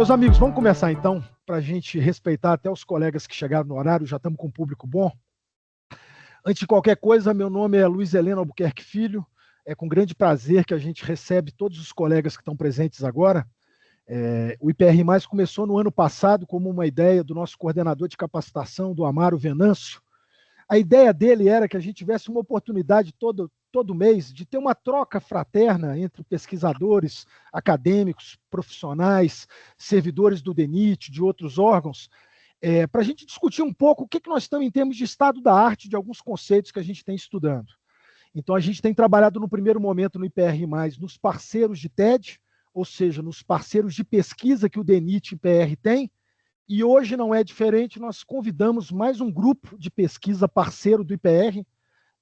Meus amigos, vamos começar então, para a gente respeitar até os colegas que chegaram no horário, já estamos com um público bom. Antes de qualquer coisa, meu nome é Luiz Heleno Albuquerque Filho, é com grande prazer que a gente recebe todos os colegas que estão presentes agora. O IPR+, começou no ano passado como uma ideia do nosso coordenador de capacitação, do Amaro Venâncio. A ideia dele era que a gente tivesse uma oportunidade todo mês de ter uma troca fraterna entre pesquisadores, acadêmicos, profissionais, servidores do DENIT, de outros órgãos, para a gente discutir um pouco o que nós estamos em termos de estado da arte de alguns conceitos que a gente tem estudando. Então, a gente tem trabalhado no primeiro momento no IPR+, nos parceiros de TED, ou seja, nos parceiros de pesquisa que o DENIT e o IPR tem, e hoje não é diferente, nós convidamos mais um grupo de pesquisa parceiro do IPR,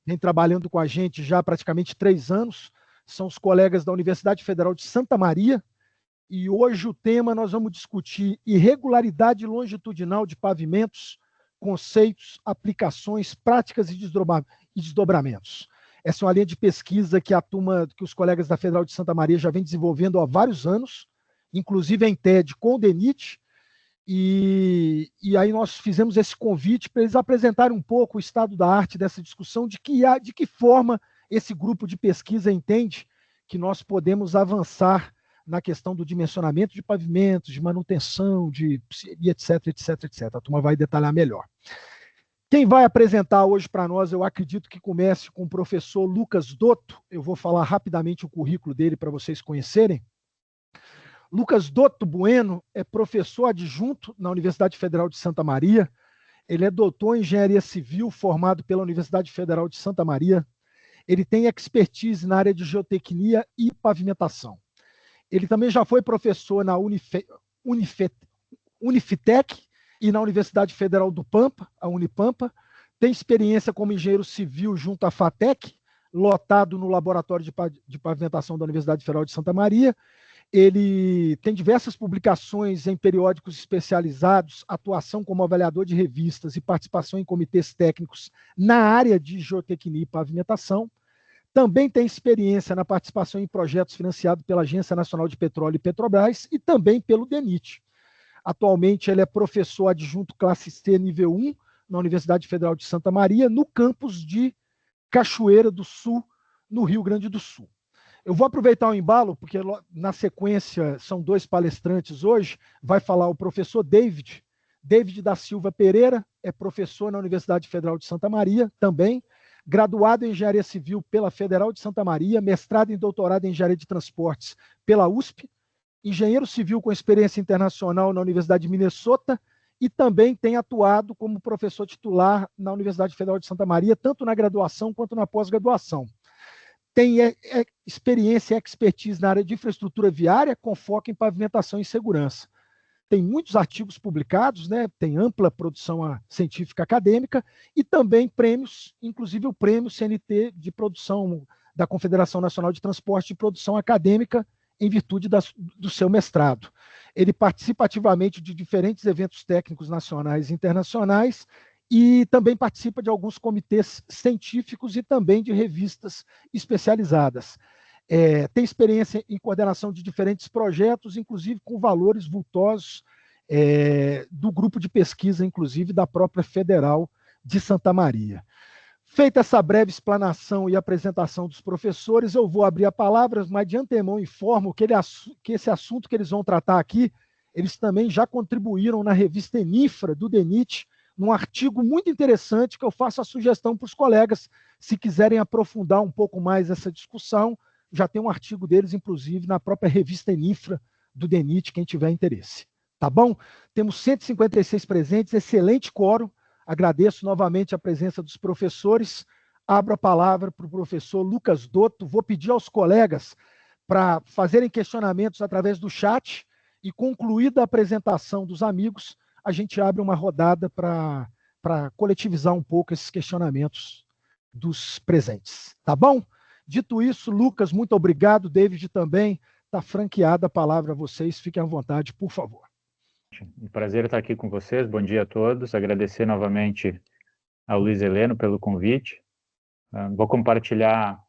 vem trabalhando com a gente já há praticamente 3 anos, são os colegas da Universidade Federal de Santa Maria, e hoje o tema nós vamos discutir irregularidade longitudinal de pavimentos, conceitos, aplicações, práticas e desdobramentos. Essa é uma linha de pesquisa que que os colegas da Federal de Santa Maria já vem desenvolvendo há vários anos, inclusive em TED com o DENIT, e aí nós fizemos esse convite para eles apresentarem um pouco o estado da arte dessa discussão, de que forma esse grupo de pesquisa entende que nós podemos avançar na questão do dimensionamento de pavimentos, de manutenção, e etc, etc, etc. A turma vai detalhar melhor. Quem vai apresentar hoje para nós, eu acredito que comece com o professor Lucas Dotto. Eu vou falar rapidamente o currículo dele para vocês conhecerem. Lucas Dotto Bueno é professor adjunto na Universidade Federal de Santa Maria. Ele é doutor em Engenharia Civil, formado pela Universidade Federal de Santa Maria. Ele tem expertise na área de geotecnia e pavimentação. Ele também já foi professor na Unifitec e na Universidade Federal do Pampa, a Unipampa. Tem experiência como engenheiro civil junto à FATEC, lotado no Laboratório de Pavimentação da Universidade Federal de Santa Maria. Ele tem diversas publicações em periódicos especializados, atuação como avaliador de revistas e participação em comitês técnicos na área de geotecnia e pavimentação. Também tem experiência na participação em projetos financiados pela Agência Nacional de Petróleo e Petrobras e também pelo DENIT. Atualmente, ele é professor adjunto classe C nível 1 na Universidade Federal de Santa Maria, no campus de Cachoeira do Sul, no Rio Grande do Sul. Eu vou aproveitar o embalo, porque na sequência são 2 palestrantes hoje, vai falar o professor David da Silva Pereira, é professor na Universidade Federal de Santa Maria também, graduado em Engenharia Civil pela Federal de Santa Maria, mestrado e doutorado em Engenharia de Transportes pela USP, engenheiro civil com experiência internacional na Universidade de Minnesota e também tem atuado como professor titular na Universidade Federal de Santa Maria, tanto na graduação quanto na pós-graduação. Tem experiência e expertise na área de infraestrutura viária, com foco em pavimentação e segurança. Tem muitos artigos publicados, né? Tem ampla produção científica acadêmica e também prêmios, inclusive o prêmio CNT de produção da Confederação Nacional de Transporte de Produção Acadêmica, em virtude do seu mestrado. Ele participa ativamente de diferentes eventos técnicos nacionais e internacionais e também participa de alguns comitês científicos e também de revistas especializadas. Tem experiência em coordenação de diferentes projetos, inclusive com valores vultosos do grupo de pesquisa, inclusive da própria Federal de Santa Maria. Feita essa breve explanação e apresentação dos professores, eu vou abrir a palavra, mas de antemão informo que esse assunto que eles vão tratar aqui, eles também já contribuíram na revista Enifra, do DENIT, num artigo muito interessante que eu faço a sugestão para os colegas, se quiserem aprofundar um pouco mais essa discussão, já tem um artigo deles, inclusive, na própria revista Enifra do DENIT, quem tiver interesse. Tá bom? Temos 156 presentes, excelente quórum. Agradeço novamente a presença dos professores. Abro a palavra para o professor Lucas Dotto. Vou pedir aos colegas para fazerem questionamentos através do chat e, concluída a apresentação dos amigos, a gente abre uma rodada para coletivizar um pouco esses questionamentos dos presentes. Tá bom? Dito isso, Lucas, muito obrigado. David também. Está franqueada a palavra a vocês. Fiquem à vontade, por favor. Um prazer estar aqui com vocês. Bom dia a todos. Agradecer novamente ao Luiz Heleno pelo convite. Vou compartilhar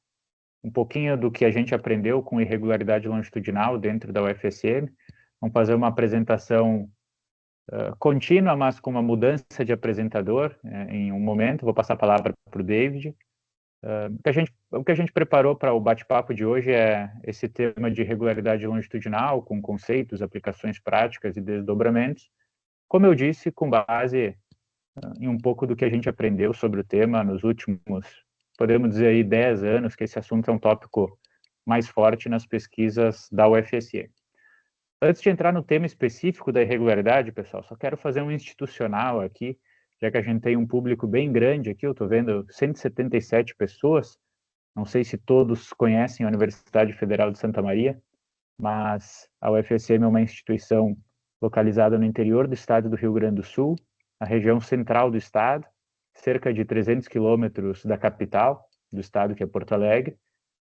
um pouquinho do que a gente aprendeu com irregularidade longitudinal dentro da UFSM, Vamos fazer uma apresentação contínua, mas com uma mudança de apresentador em um momento. Vou passar a palavra para o David. O que a gente preparou para o bate-papo de hoje é esse tema de regularidade longitudinal, com conceitos, aplicações práticas e desdobramentos. Como eu disse, com base em um pouco do que a gente aprendeu sobre o tema nos últimos, podemos dizer aí, 10 anos, que esse assunto é um tópico mais forte nas pesquisas da UFSM. Antes de entrar no tema específico da irregularidade, pessoal, só quero fazer um institucional aqui, já que a gente tem um público bem grande aqui, eu estou vendo 177 pessoas, não sei se todos conhecem a Universidade Federal de Santa Maria, mas a UFSM é uma instituição localizada no interior do estado do Rio Grande do Sul, na região central do estado, cerca de 300 quilômetros da capital do estado, que é Porto Alegre.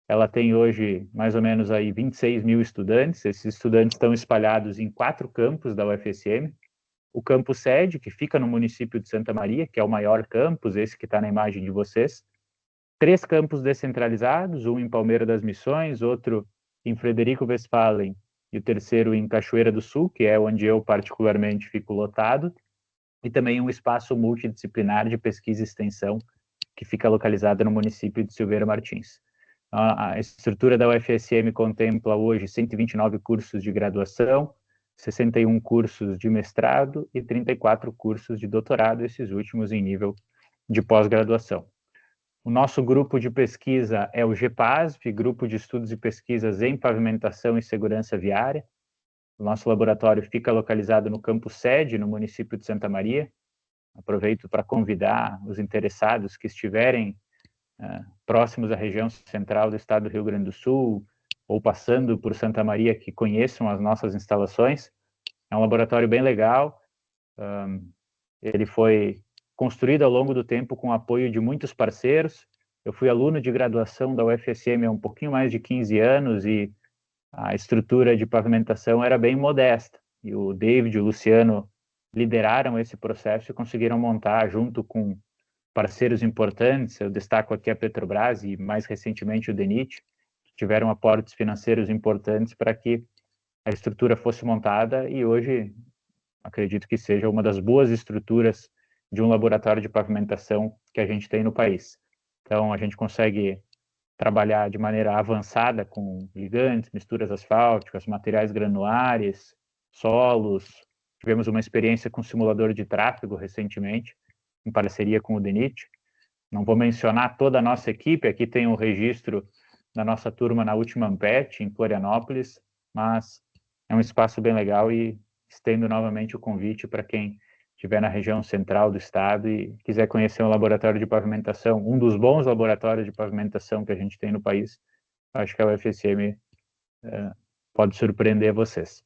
Ela tem hoje mais ou menos aí 26 mil estudantes. Esses estudantes estão espalhados em 4 campos da UFSM. O campus sede, que fica no município de Santa Maria, que é o maior campus, esse que está na imagem de vocês. 3 campos descentralizados, um em Palmeira das Missões, outro em Frederico Westphalen e o terceiro em Cachoeira do Sul, que é onde eu particularmente fico lotado, e também um espaço multidisciplinar de pesquisa e extensão que fica localizado no município de Silveira Martins. A estrutura da UFSM contempla hoje 129 cursos de graduação, 61 cursos de mestrado e 34 cursos de doutorado, esses últimos em nível de pós-graduação. O nosso grupo de pesquisa é o GEPASV, Grupo de Estudos e Pesquisas em Pavimentação e Segurança Viária. O nosso laboratório fica localizado no campus sede, no município de Santa Maria. Aproveito para convidar os interessados que estiverem próximos à região central do estado do Rio Grande do Sul, ou passando por Santa Maria, que conheçam as nossas instalações. É um laboratório bem legal. Ele foi construído ao longo do tempo com o apoio de muitos parceiros. Eu fui aluno de graduação da UFSM há um pouquinho mais de 15 anos e a estrutura de pavimentação era bem modesta. E o David e o Luciano lideraram esse processo e conseguiram montar, junto com parceiros importantes, eu destaco aqui a Petrobras e mais recentemente o DENIT, tiveram aportes financeiros importantes para que a estrutura fosse montada e hoje acredito que seja uma das boas estruturas de um laboratório de pavimentação que a gente tem no país. Então a gente consegue trabalhar de maneira avançada com ligantes, misturas asfálticas, materiais granulares, solos. Tivemos uma experiência com simulador de tráfego recentemente, em parceria com o DENIT. Não vou mencionar toda a nossa equipe, aqui tem um registro da nossa turma na última Ampet, em Florianópolis, mas é um espaço bem legal e estendo novamente o convite para quem estiver na região central do estado e quiser conhecer um laboratório de pavimentação, um dos bons laboratórios de pavimentação que a gente tem no país. Acho que a UFSM pode surpreender vocês.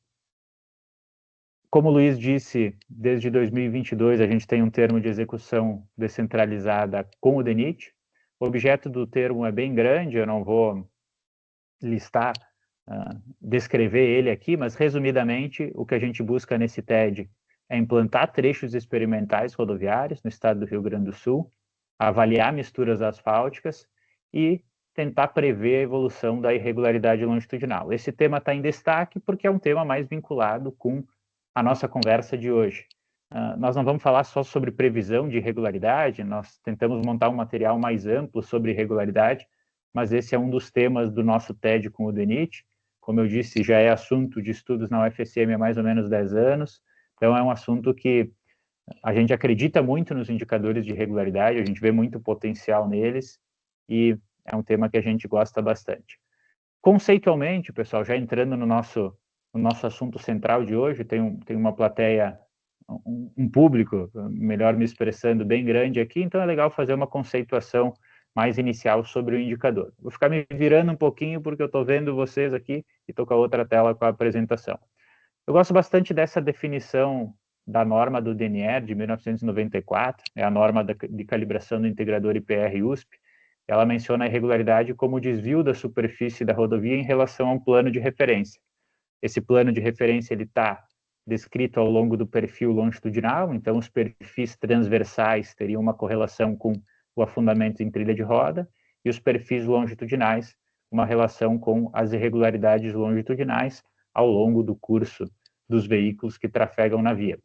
Como o Luiz disse, desde 2022 a gente tem um termo de execução descentralizada com o DENIT. O objeto do termo é bem grande, eu não vou listar, descrever ele aqui, mas resumidamente o que a gente busca nesse TED é implantar trechos experimentais rodoviários no estado do Rio Grande do Sul, avaliar misturas asfálticas e tentar prever a evolução da irregularidade longitudinal. Esse tema está em destaque porque é um tema mais vinculado com a nossa conversa de hoje. Nós não vamos falar só sobre previsão de irregularidade, nós tentamos montar um material mais amplo sobre irregularidade, mas esse é um dos temas do nosso TED com o DENIT. Como eu disse, já é assunto de estudos na UFSM há mais ou menos 10 anos, então é um assunto que a gente acredita muito nos indicadores de irregularidade, a gente vê muito potencial neles, e é um tema que a gente gosta bastante. Conceitualmente, pessoal, já entrando no nosso assunto central de hoje, tem uma plateia, um público, melhor me expressando, bem grande aqui, então é legal fazer uma conceituação mais inicial sobre o indicador. Vou ficar me virando um pouquinho porque eu estou vendo vocês aqui e estou com a outra tela com a apresentação. Eu gosto bastante dessa definição da norma do DNR de 1994, é a norma de calibração do integrador IPR-USP. Ela menciona a irregularidade como o desvio da superfície da rodovia em relação a um plano de referência. Esse plano de referência está descrito ao longo do perfil longitudinal, então os perfis transversais teriam uma correlação com o afundamento em trilha de roda, e os perfis longitudinais, uma relação com as irregularidades longitudinais ao longo do curso dos veículos que trafegam na via.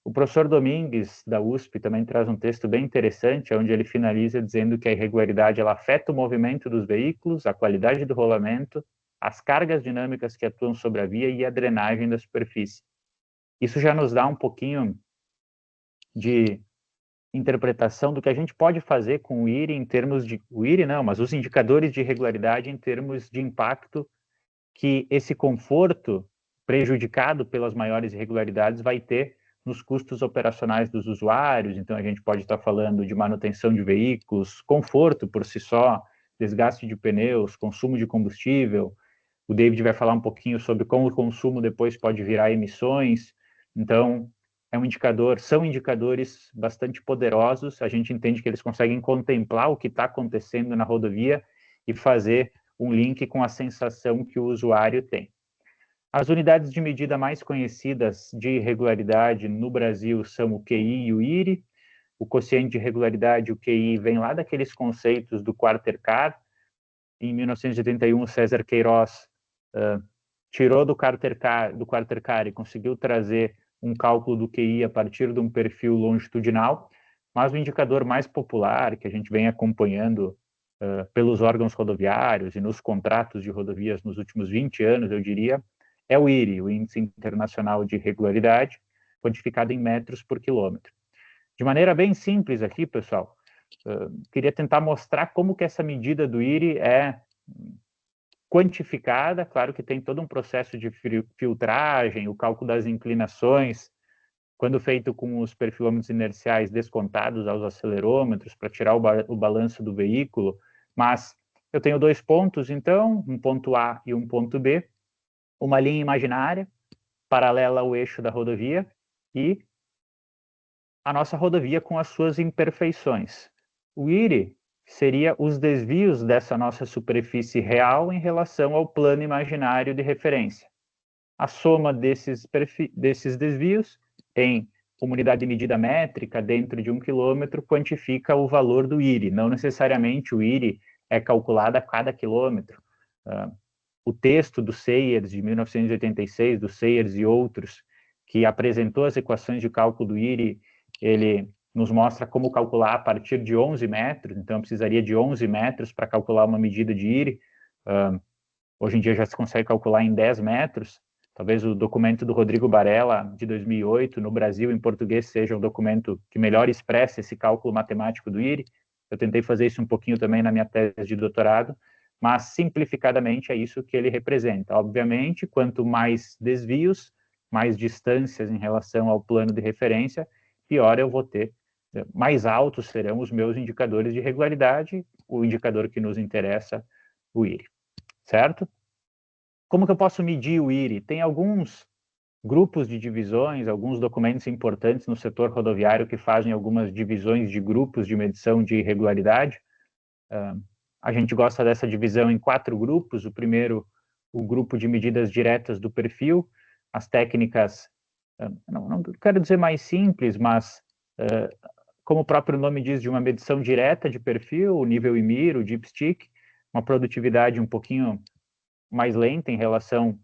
O professor Domingues, da USP, também traz um texto bem interessante, onde ele finaliza dizendo que a irregularidade ela afeta o movimento dos veículos, a qualidade do rolamento, as cargas dinâmicas que atuam sobre a via e a drenagem da superfície. Isso já nos dá um pouquinho de interpretação do que a gente pode fazer com o IRI em termos de... O IRI não, mas os indicadores de irregularidade em termos de impacto que esse conforto prejudicado pelas maiores irregularidades vai ter nos custos operacionais dos usuários. Então, a gente pode estar falando de manutenção de veículos, conforto por si só, desgaste de pneus, consumo de combustível. O David vai falar um pouquinho sobre como o consumo depois pode virar emissões. Então, são indicadores bastante poderosos. A gente entende que eles conseguem contemplar o que está acontecendo na rodovia e fazer um link com a sensação que o usuário tem. As unidades de medida mais conhecidas de irregularidade no Brasil são o QI e o IRI. O quociente de irregularidade, o QI, vem lá daqueles conceitos do Quarter-Car. Em 1981, César Queiroz tirou do Quarter-Car e conseguiu trazer um cálculo do QI a partir de um perfil longitudinal, mas o indicador mais popular, que a gente vem acompanhando pelos órgãos rodoviários e nos contratos de rodovias nos últimos 20 anos, eu diria, é o IRI, o Índice Internacional de Irregularidade, quantificado em metros por quilômetro. De maneira bem simples aqui, pessoal, queria tentar mostrar como que essa medida do IRI é quantificada. Claro que tem todo um processo de filtragem, o cálculo das inclinações, quando feito com os perfilômetros inerciais descontados aos acelerômetros, para tirar o balanço do veículo, mas eu tenho dois pontos, então, um ponto A e um ponto B, uma linha imaginária, paralela ao eixo da rodovia, e a nossa rodovia com as suas imperfeições. O IRI seria os desvios dessa nossa superfície real em relação ao plano imaginário de referência. A soma desses desvios em uma unidade de medida métrica dentro de 1 quilômetro quantifica o valor do IRI. Não necessariamente o IRI é calculado a cada quilômetro. O texto do Sayers, de 1986, do Sayers e outros, que apresentou as equações de cálculo do IRI, ele nos mostra como calcular a partir de 11 metros, então eu precisaria de 11 metros para calcular uma medida de IRI. Hoje em dia já se consegue calcular em 10 metros. Talvez o documento do Rodrigo Barella, de 2008, no Brasil, em português, seja um documento que melhor expressa esse cálculo matemático do IRI. Eu tentei fazer isso um pouquinho também na minha tese de doutorado, mas simplificadamente é isso que ele representa. Obviamente, quanto mais desvios, mais distâncias em relação ao plano de referência, pior eu vou ter, mais altos serão os meus indicadores de regularidade, o indicador que nos interessa, o IRI, certo? Como que eu posso medir o IRI? Tem alguns grupos de divisões, alguns documentos importantes no setor rodoviário que fazem algumas divisões de grupos de medição de irregularidade. A gente gosta dessa divisão em 4 grupos. O primeiro, o grupo de medidas diretas do perfil, as técnicas, não quero dizer mais simples, mas como o próprio nome diz, de uma medição direta de perfil, o nível IMIR, o dipstick, uma produtividade um pouquinho mais lenta em relação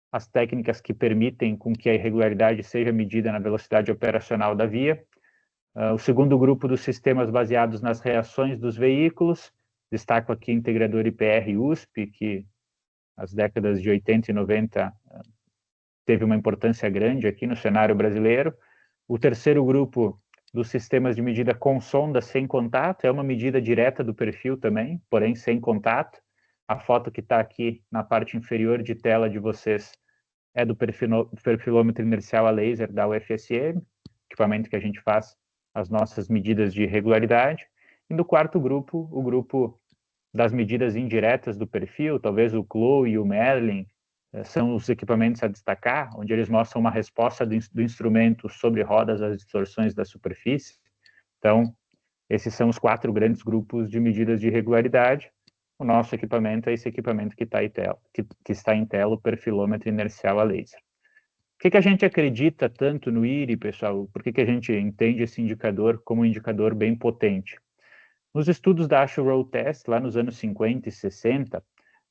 às técnicas que permitem com que a irregularidade seja medida na velocidade operacional da via. O segundo grupo dos sistemas baseados nas reações dos veículos, destaco aqui o integrador IPR USP, que nas décadas de 80 e 90 teve uma importância grande aqui no cenário brasileiro. O terceiro grupo dos sistemas de medida com sonda sem contato, é uma medida direta do perfil também, porém sem contato. A foto que está aqui na parte inferior de tela de vocês é do perfilômetro inercial a laser da UFSM, equipamento que a gente faz as nossas medidas de regularidade. E no quarto grupo, o grupo das medidas indiretas do perfil, talvez o CLO e o Merlin, são os equipamentos a destacar, onde eles mostram uma resposta do instrumento sobre rodas às distorções da superfície. Então, esses são os 4 grandes grupos de medidas de regularidade. O nosso equipamento é esse equipamento que está em tela, o perfilômetro inercial a laser. Por que a gente acredita tanto no IRI, pessoal? Por que a gente entende esse indicador como um indicador bem potente? Nos estudos da ASHO Road Test, lá nos anos 50 e 60,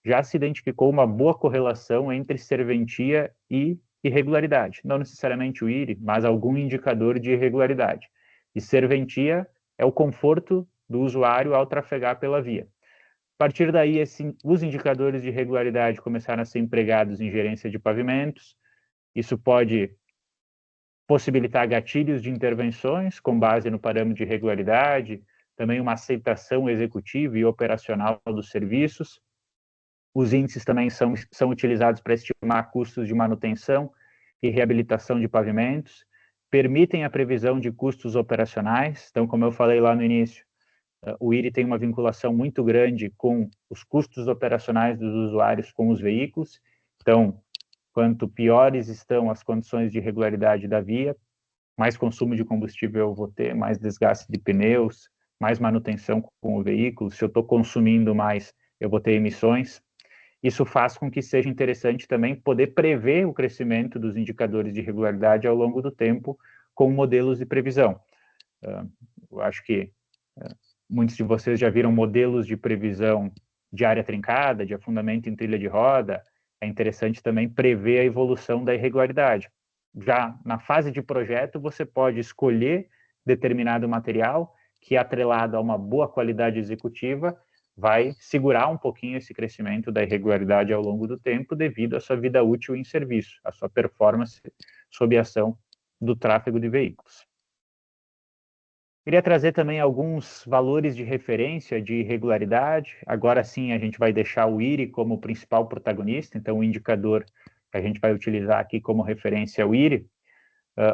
já se identificou uma boa correlação entre serventia e irregularidade. Não necessariamente o IRI, mas algum indicador de irregularidade. E serventia é o conforto do usuário ao trafegar pela via. A partir daí, os indicadores de regularidade começaram a ser empregados em gerência de pavimentos. Isso pode possibilitar gatilhos de intervenções com base no parâmetro de regularidade, também uma aceitação executiva e operacional dos serviços. Os índices também são utilizados para estimar custos de manutenção e reabilitação de pavimentos, permitem a previsão de custos operacionais. Então, como eu falei lá no início, o IRI tem uma vinculação muito grande com os custos operacionais dos usuários com os veículos. Então, quanto piores estão as condições de regularidade da via, mais consumo de combustível eu vou ter, mais desgaste de pneus, mais manutenção com o veículo. Se eu estou consumindo mais, eu vou ter emissões. Isso faz com que seja interessante também poder prever o crescimento dos indicadores de regularidade ao longo do tempo com modelos de previsão. Eu acho que muitos de vocês já viram modelos de previsão de área trincada, de afundamento em trilha de roda. É interessante também prever a evolução da irregularidade. Já na fase de projeto, você pode escolher determinado material que, atrelado a uma boa qualidade executiva, vai segurar um pouquinho esse crescimento da irregularidade ao longo do tempo devido à sua vida útil em serviço, à sua performance sob a ação do tráfego de veículos. Queria trazer também alguns valores de referência de irregularidade. Agora sim, a gente vai deixar o IRI como principal protagonista, então o indicador que a gente vai utilizar aqui como referência é o IRI.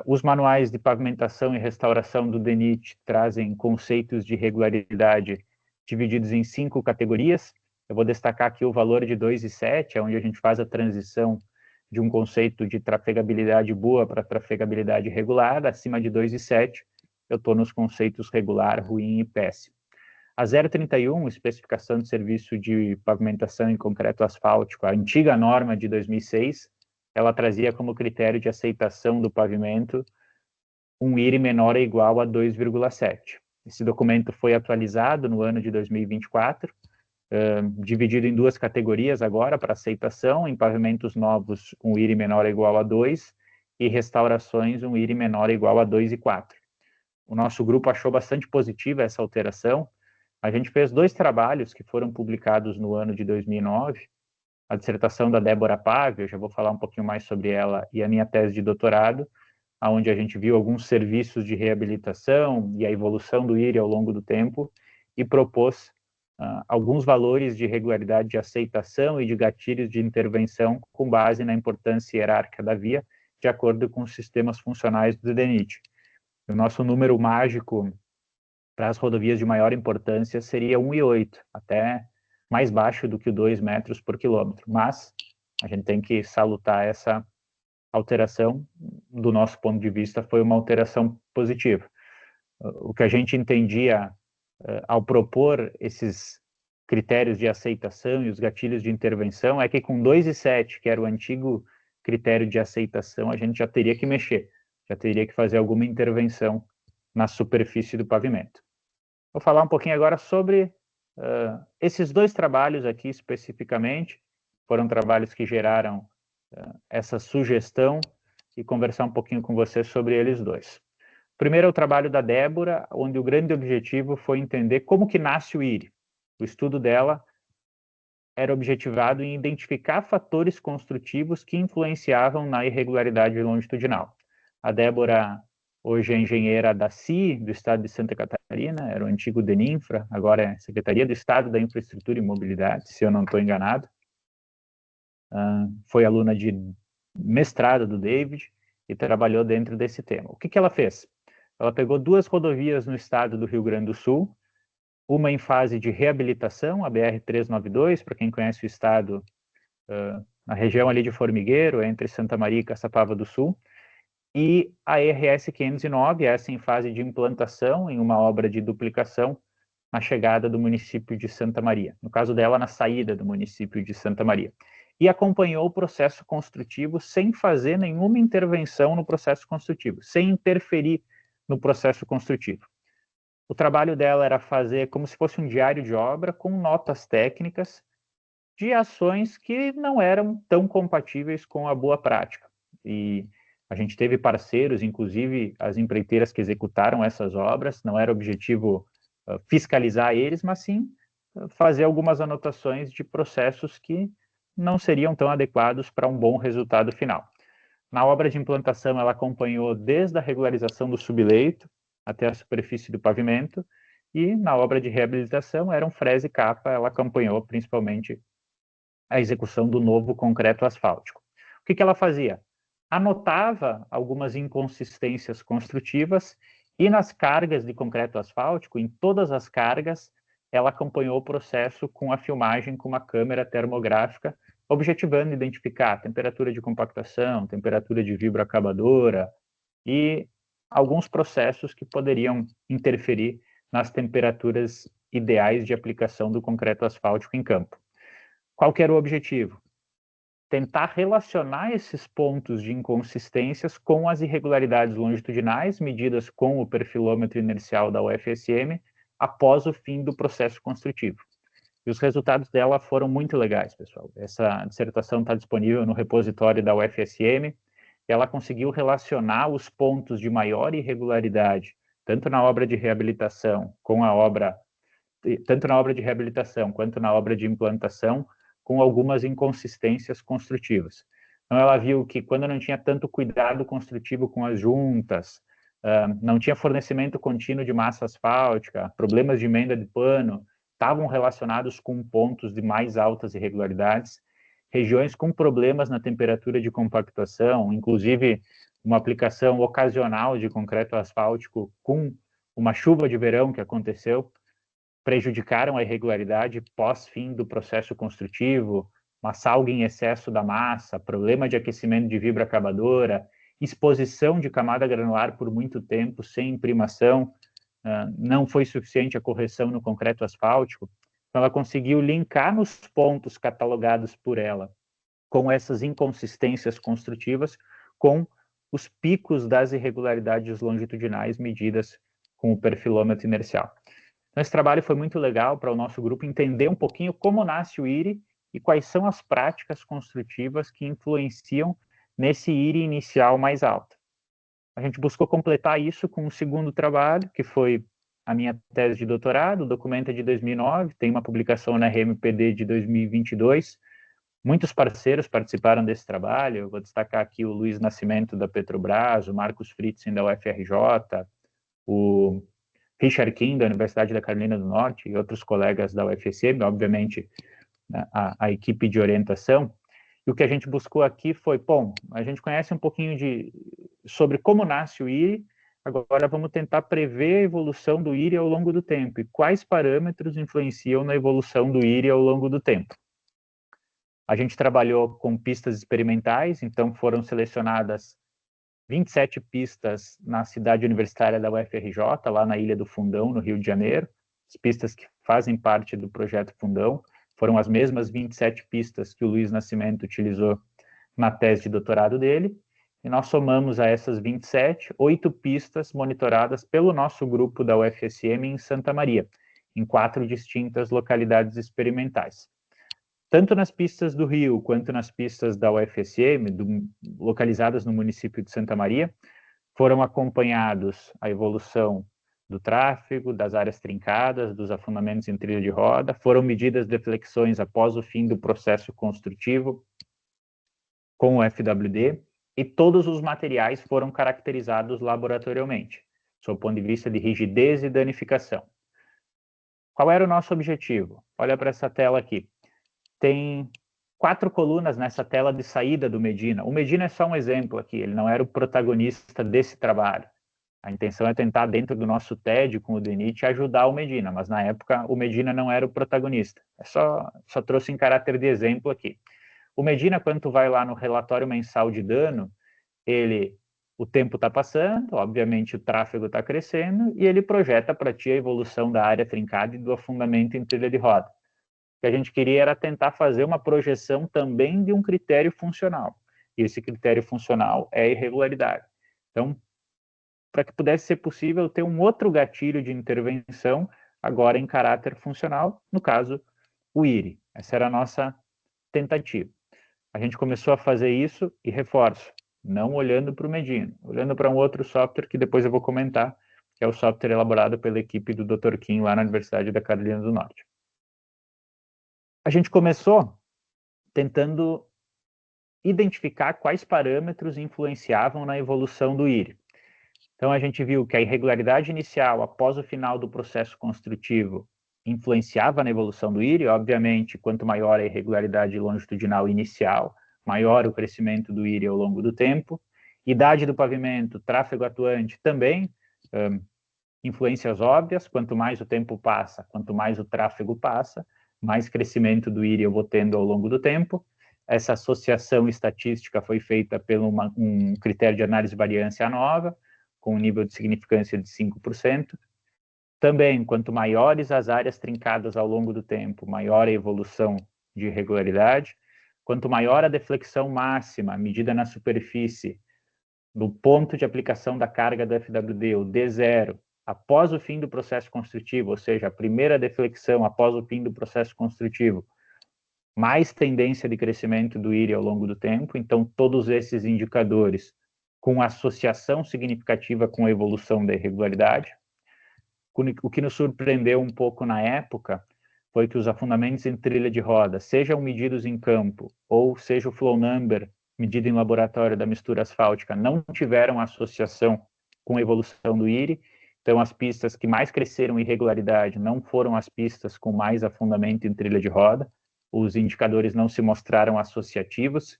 Os manuais de pavimentação e restauração do DENIT trazem conceitos de regularidade divididos em 5 categorias. Eu vou destacar aqui o valor de 2 e 7, onde a gente faz a transição de um conceito de trafegabilidade boa para trafegabilidade regular. Acima de 2 e 7, eu estou nos conceitos regular, ruim e péssimo. A 031, especificação de serviço de pavimentação em concreto asfáltico, a antiga norma de 2006, ela trazia como critério de aceitação do pavimento um IRI menor ou igual a 2,7. Esse documento foi atualizado no ano de 2024, dividido em 2 categorias agora para aceitação, em pavimentos novos um IRI menor ou igual a 2 e restaurações um IRI menor ou igual a 2,4. O nosso grupo achou bastante positiva essa alteração. A gente fez 2 trabalhos que foram publicados no ano de 2009, a dissertação da Débora Pávio, eu já vou falar um pouquinho mais sobre ela, e a minha tese de doutorado, onde a gente viu alguns serviços de reabilitação e a evolução do IRI ao longo do tempo, e propôs alguns valores de regularidade de aceitação e de gatilhos de intervenção com base na importância hierárquica da via, de acordo com os sistemas funcionais do DENIT. O nosso número mágico para as rodovias de maior importância seria 1,8, até mais baixo do que o 2 metros por quilômetro, mas a gente tem que salutar essa alteração. Do nosso ponto de vista, foi uma alteração positiva. O que a gente entendia ao propor esses critérios de aceitação e os gatilhos de intervenção é que com 2,7, que era o antigo critério de aceitação, a gente já teria que mexer, já teria que fazer alguma intervenção na superfície do pavimento. Vou falar um pouquinho agora sobre esses 2 trabalhos aqui especificamente. Foram trabalhos que geraram essa sugestão e conversar um pouquinho com você sobre eles 2. Primeiro é o trabalho da Débora, onde o grande objetivo foi entender como que nasce o IRI. O estudo dela era objetivado em identificar fatores construtivos que influenciavam na irregularidade longitudinal. A Débora hoje é engenheira da CI, do estado de Santa Catarina, era o antigo DENINFRA, agora é Secretaria do Estado da Infraestrutura e Mobilidade, se eu não estou enganado. Foi aluna de mestrado do David e trabalhou dentro desse tema. O que ela fez? Ela pegou 2 rodovias no estado do Rio Grande do Sul, uma em fase de reabilitação, a BR-392, para quem conhece o estado, na região ali de Formigueiro, entre Santa Maria e Caçapava do Sul, e a RS-509, essa em fase de implantação, em uma obra de duplicação, na chegada do município de Santa Maria. No caso dela, na saída do município de Santa Maria. E acompanhou o processo construtivo sem fazer nenhuma intervenção no processo construtivo, sem interferir no processo construtivo. O trabalho dela era fazer como se fosse um diário de obra com notas técnicas de ações que não eram tão compatíveis com a boa prática. e a gente teve parceiros, inclusive as empreiteiras que executaram essas obras. Não era objetivo fiscalizar eles, mas sim fazer algumas anotações de processos que não seriam tão adequados para um bom resultado final. Na obra de implantação, ela acompanhou desde a regularização do subleito até a superfície do pavimento, e na obra de reabilitação, era um frese e capa, ela acompanhou principalmente a execução do novo concreto asfáltico. O que ela fazia? Anotava algumas inconsistências construtivas, e nas cargas de concreto asfáltico, em todas as cargas, ela acompanhou o processo com a filmagem com uma câmera termográfica, objetivando identificar a temperatura de compactação, temperatura de vibroacabadora e alguns processos que poderiam interferir nas temperaturas ideais de aplicação do concreto asfáltico em campo. Qual que era o objetivo? Tentar relacionar esses pontos de inconsistências com as irregularidades longitudinais medidas com o perfilômetro inercial da UFSM após o fim do processo construtivo. E os resultados dela foram muito legais, pessoal. Essa dissertação está disponível no repositório da UFSM. Ela conseguiu relacionar os pontos de maior irregularidade, tanto na obra de reabilitação quanto na obra de implantação, com algumas inconsistências construtivas. Então, ela viu que quando não tinha tanto cuidado construtivo com as juntas, não tinha fornecimento contínuo de massa asfáltica, problemas de emenda de pano, estavam relacionados com pontos de mais altas irregularidades, regiões com problemas na temperatura de compactação, inclusive uma aplicação ocasional de concreto asfáltico com uma chuva de verão que aconteceu, prejudicaram a irregularidade pós-fim do processo construtivo, uma salga em excesso da massa, problema de aquecimento de vibroacabadora, exposição de camada granular por muito tempo sem imprimação, não foi suficiente a correção no concreto asfáltico. Então, ela conseguiu linkar nos pontos catalogados por ela com essas inconsistências construtivas com os picos das irregularidades longitudinais medidas com o perfilômetro inercial. Então, esse trabalho foi muito legal para o nosso grupo entender um pouquinho como nasce o IRI e quais são as práticas construtivas que influenciam nesse IRI inicial mais alto. A gente buscou completar isso com um segundo trabalho, que foi a minha tese de doutorado. O documento é de 2009, tem uma publicação na RMPD de 2022. Muitos parceiros participaram desse trabalho. Eu vou destacar aqui o Luiz Nascimento, da Petrobras, o Marcos Fritzen, da UFRJ, o Richard Kim, da Universidade da Carolina do Norte, e outros colegas da UFSM, obviamente, a equipe de orientação. E o que a gente buscou aqui foi, bom, a gente conhece um pouquinho sobre como nasce o IRI, agora vamos tentar prever a evolução do IRI ao longo do tempo, e quais parâmetros influenciam na evolução do IRI ao longo do tempo. A gente trabalhou com pistas experimentais, então foram selecionadas 27 pistas na cidade universitária da UFRJ, lá na Ilha do Fundão, no Rio de Janeiro. As pistas que fazem parte do projeto Fundão foram as mesmas 27 pistas que o Luiz Nascimento utilizou na tese de doutorado dele, e nós somamos a essas 27, 8 pistas monitoradas pelo nosso grupo da UFSM em Santa Maria, em 4 distintas localidades experimentais. Tanto nas pistas do Rio, quanto nas pistas da UFSM, localizadas no município de Santa Maria, foram acompanhados a evolução do tráfego, das áreas trincadas, dos afundamentos em trilha de roda, foram medidas deflexões após o fim do processo construtivo com o FWD, e todos os materiais foram caracterizados laboratorialmente, sob o ponto de vista de rigidez e danificação. Qual era o nosso objetivo? Olha para essa tela aqui. Tem 4 colunas nessa tela de saída do Medina. O Medina é só um exemplo aqui, ele não era o protagonista desse trabalho. A intenção é tentar, dentro do nosso TED com o DENIT, ajudar o Medina, mas na época o Medina não era o protagonista. Só trouxe em caráter de exemplo aqui. O Medina, quando tu vai lá no relatório mensal de dano, o tempo está passando, obviamente o tráfego está crescendo, e ele projeta para ti a evolução da área trincada e do afundamento em trilha de roda. O que a gente queria era tentar fazer uma projeção também de um critério funcional. E esse critério funcional é a irregularidade. Então, para que pudesse ser possível ter um outro gatilho de intervenção, agora em caráter funcional, no caso, o IRI. Essa era a nossa tentativa. A gente começou a fazer isso, e reforço, não olhando para o Medina, olhando para um outro software que depois eu vou comentar, que é o software elaborado pela equipe do Dr. Kim lá na Universidade da Carolina do Norte. A gente começou tentando identificar quais parâmetros influenciavam na evolução do IRI. Então, a gente viu que a irregularidade inicial, após o final do processo construtivo, influenciava na evolução do IRI. Obviamente, quanto maior a irregularidade longitudinal inicial, maior o crescimento do IRI ao longo do tempo. Idade do pavimento, tráfego atuante também, influências óbvias. Quanto mais o tempo passa, quanto mais o tráfego passa, mais crescimento do IRI eu vou tendo ao longo do tempo. Essa associação estatística foi feita pelo um critério de análise de variância nova, com um nível de significância de 5%. Também, quanto maiores as áreas trincadas ao longo do tempo, maior a evolução de irregularidade. Quanto maior a deflexão máxima, medida na superfície, do ponto de aplicação da carga do FWD, o D0, após o fim do processo construtivo, ou seja, a primeira deflexão após o fim do processo construtivo, mais tendência de crescimento do IRI ao longo do tempo. Então, todos esses indicadores com associação significativa com a evolução da irregularidade. O que nos surpreendeu um pouco na época foi que os afundamentos em trilha de roda, sejam medidos em campo ou seja o flow number medido em laboratório da mistura asfáltica, não tiveram associação com a evolução do IRI. Então, as pistas que mais cresceram irregularidade não foram as pistas com mais afundamento em trilha de roda. Os indicadores não se mostraram associativos.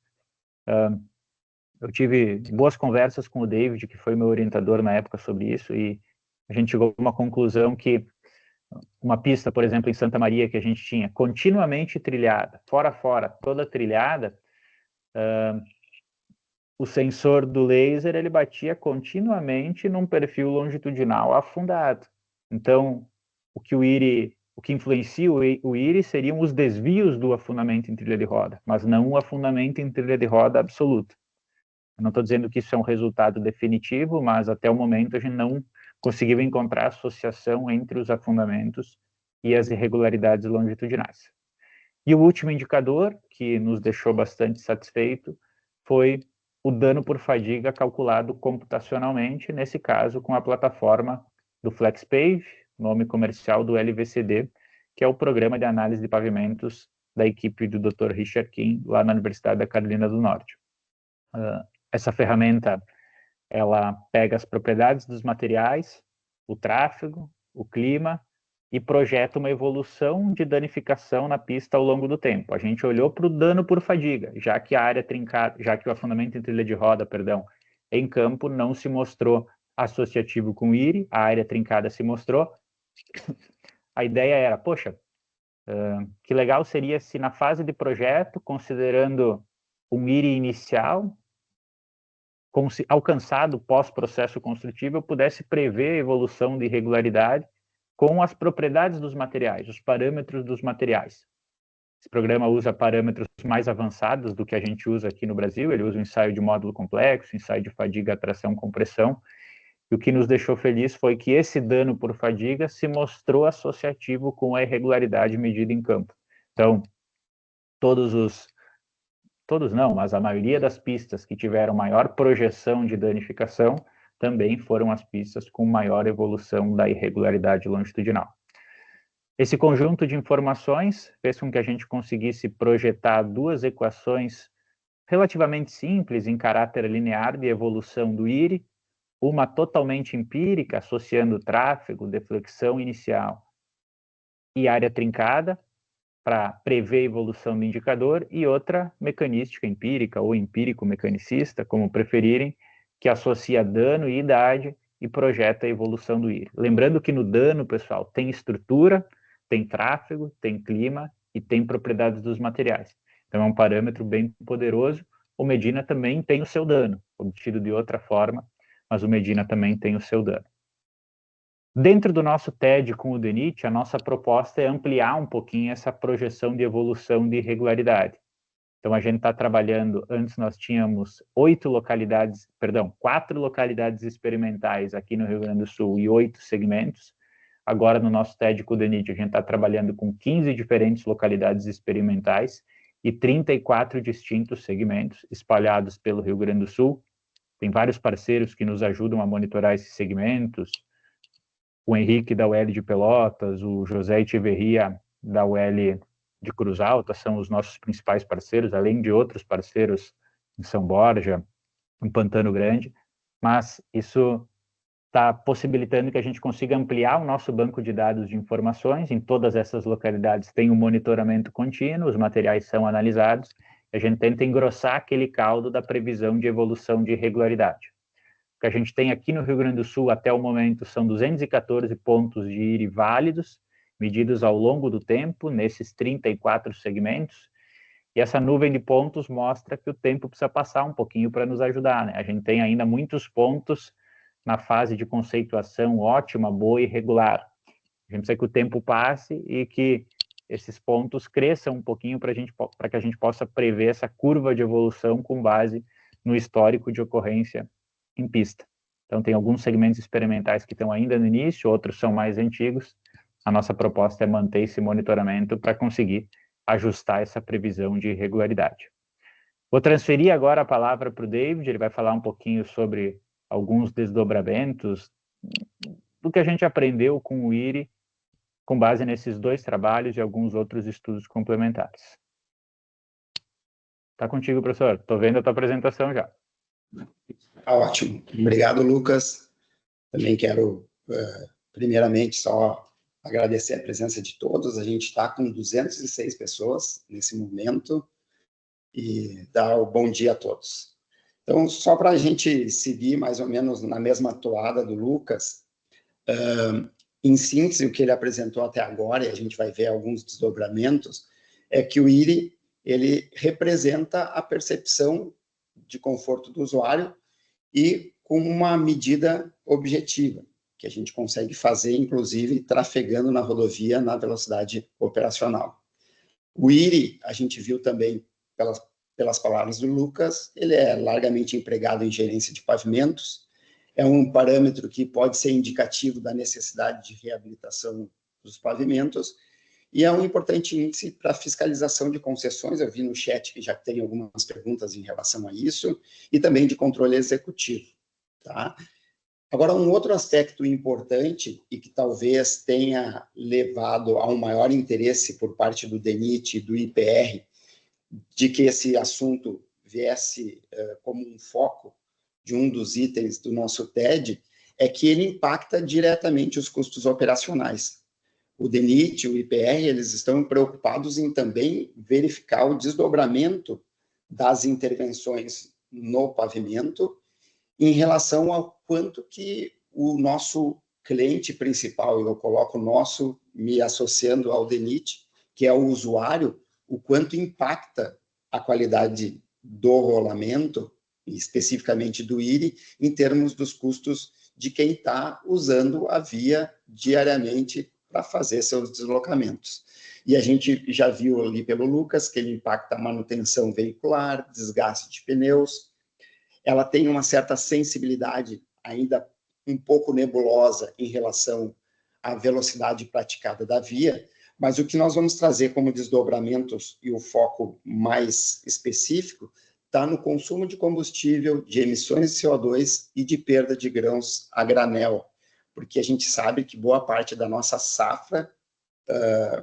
Eu tive boas conversas com o David, que foi meu orientador na época sobre isso, e a gente chegou a uma conclusão que uma pista, por exemplo, em Santa Maria, que a gente tinha continuamente trilhada, fora, toda trilhada, o sensor do laser, ele batia continuamente num perfil longitudinal afundado. Então, o que influencia o IRI seriam os desvios do afundamento em trilha de roda, mas não o afundamento em trilha de roda absoluto. Eu não estou dizendo que isso é um resultado definitivo, mas até o momento a gente não conseguiu encontrar associação entre os afundamentos e as irregularidades longitudinais. E o último indicador, que nos deixou bastante satisfeito, foi o dano por fadiga calculado computacionalmente, nesse caso com a plataforma do FlexPave, nome comercial do LVCD, que é o programa de análise de pavimentos da equipe do Dr. Richard Kim, lá na Universidade da Carolina do Norte. Essa ferramenta, ela pega as propriedades dos materiais, o tráfego, o clima, e projeta uma evolução de danificação na pista ao longo do tempo. A gente olhou para o dano por fadiga, já que a área trincada, já que o afundamento em trilha de roda, em campo não se mostrou associativo com o IRI, a área trincada se mostrou. A ideia era, poxa, que legal seria se na fase de projeto, considerando um IRI inicial, alcançado pós-processo construtivo, eu pudesse prever a evolução de irregularidade com as propriedades dos materiais, os parâmetros dos materiais. Esse programa usa parâmetros mais avançados do que a gente usa aqui no Brasil. Ele usa o ensaio de módulo complexo, ensaio de fadiga, tração, compressão. E o que nos deixou feliz foi que esse dano por fadiga se mostrou associativo com a irregularidade medida em campo. Então, todos não, mas a maioria das pistas que tiveram maior projeção de danificação também foram as pistas com maior evolução da irregularidade longitudinal. Esse conjunto de informações fez com que a gente conseguisse projetar duas equações relativamente simples em caráter linear de evolução do IRI, uma totalmente empírica, associando tráfego, deflexão inicial e área trincada, para prever a evolução do indicador, e outra mecanística empírica ou empírico-mecanicista, como preferirem, que associa dano e idade e projeta a evolução do IRI. Lembrando que no dano, pessoal, tem estrutura, tem tráfego, tem clima e tem propriedades dos materiais. Então é um parâmetro bem poderoso. O Medina também tem o seu dano, obtido de outra forma, mas o Medina também tem o seu dano. Dentro do nosso TED com o DENIT, a nossa proposta é ampliar um pouquinho essa projeção de evolução de irregularidade. Então, a gente está trabalhando, antes nós tínhamos 4 localidades experimentais aqui no Rio Grande do Sul e 8 segmentos. Agora, no nosso TED com o DENIT, a gente está trabalhando com 15 diferentes localidades experimentais e 34 distintos segmentos espalhados pelo Rio Grande do Sul tem vários parceiros que nos ajudam a monitorar esses segmentos, o Henrique da UEL de Pelotas, o José Echeverria da UEL de Cruz Alta, são os nossos principais parceiros, além de outros parceiros em São Borja, em Pantano Grande, mas isso está possibilitando que a gente consiga ampliar o nosso banco de dados de informações. Em todas essas localidades tem um monitoramento contínuo, os materiais são analisados, e a gente tenta engrossar aquele caldo da previsão de evolução de irregularidade. O que a gente tem aqui no Rio Grande do Sul até o momento são 214 pontos de IRI válidos, medidos ao longo do tempo, nesses 34 segmentos, e essa nuvem de pontos mostra que o tempo precisa passar um pouquinho para nos ajudar, né? A gente tem ainda muitos pontos na fase de conceituação ótima, boa e regular. A gente precisa que o tempo passe e que esses pontos cresçam um pouquinho para que a gente possa prever essa curva de evolução com base no histórico de ocorrência em pista. Então, tem alguns segmentos experimentais que estão ainda no início, outros são mais antigos. A nossa proposta é manter esse monitoramento para conseguir ajustar essa previsão de irregularidade. Vou transferir agora a palavra para o David, ele vai falar um pouquinho sobre alguns desdobramentos do que a gente aprendeu com o IRI, com base nesses dois trabalhos e alguns outros estudos complementares. Está contigo, professor. Estou vendo a tua apresentação já. Ótimo. Obrigado, Lucas. Também quero, primeiramente, só agradecer a presença de todos. A gente está com 206 pessoas nesse momento e dar o bom dia a todos. Então, só para a gente seguir mais ou menos na mesma toada do Lucas, em síntese, o que ele apresentou até agora, e a gente vai ver alguns desdobramentos, é que o IRI, ele representa a percepção de conforto do usuário e com uma medida objetiva, que a gente consegue fazer, inclusive, trafegando na rodovia na velocidade operacional. O IRI, a gente viu também pelas palavras do Lucas, ele é largamente empregado em gerência de pavimentos, é um parâmetro que pode ser indicativo da necessidade de reabilitação dos pavimentos, e é um importante índice para fiscalização de concessões. Eu vi no chat que já tem algumas perguntas em relação a isso, e também de controle executivo. Tá? Agora, um outro aspecto importante, e que talvez tenha levado a um maior interesse por parte do DENIT e do IPR, de que esse assunto viesse como um foco de um dos itens do nosso TED, é que ele impacta diretamente os custos operacionais. O DENIT e o IPR, eles estão preocupados em também verificar o desdobramento das intervenções no pavimento em relação ao quanto que o nosso cliente principal, eu coloco o nosso, me associando ao DENIT, que é o usuário, o quanto impacta a qualidade do rolamento, especificamente do IRI, em termos dos custos de quem está usando a via diariamente para fazer seus deslocamentos. E a gente já viu ali pelo Lucas que ele impacta a manutenção veicular, desgaste de pneus. Ela tem uma certa sensibilidade ainda um pouco nebulosa em relação à velocidade praticada da via, mas o que nós vamos trazer como desdobramentos e o foco mais específico está no consumo de combustível, de emissões de CO2 e de perda de grãos a granel, porque a gente sabe que boa parte da nossa safra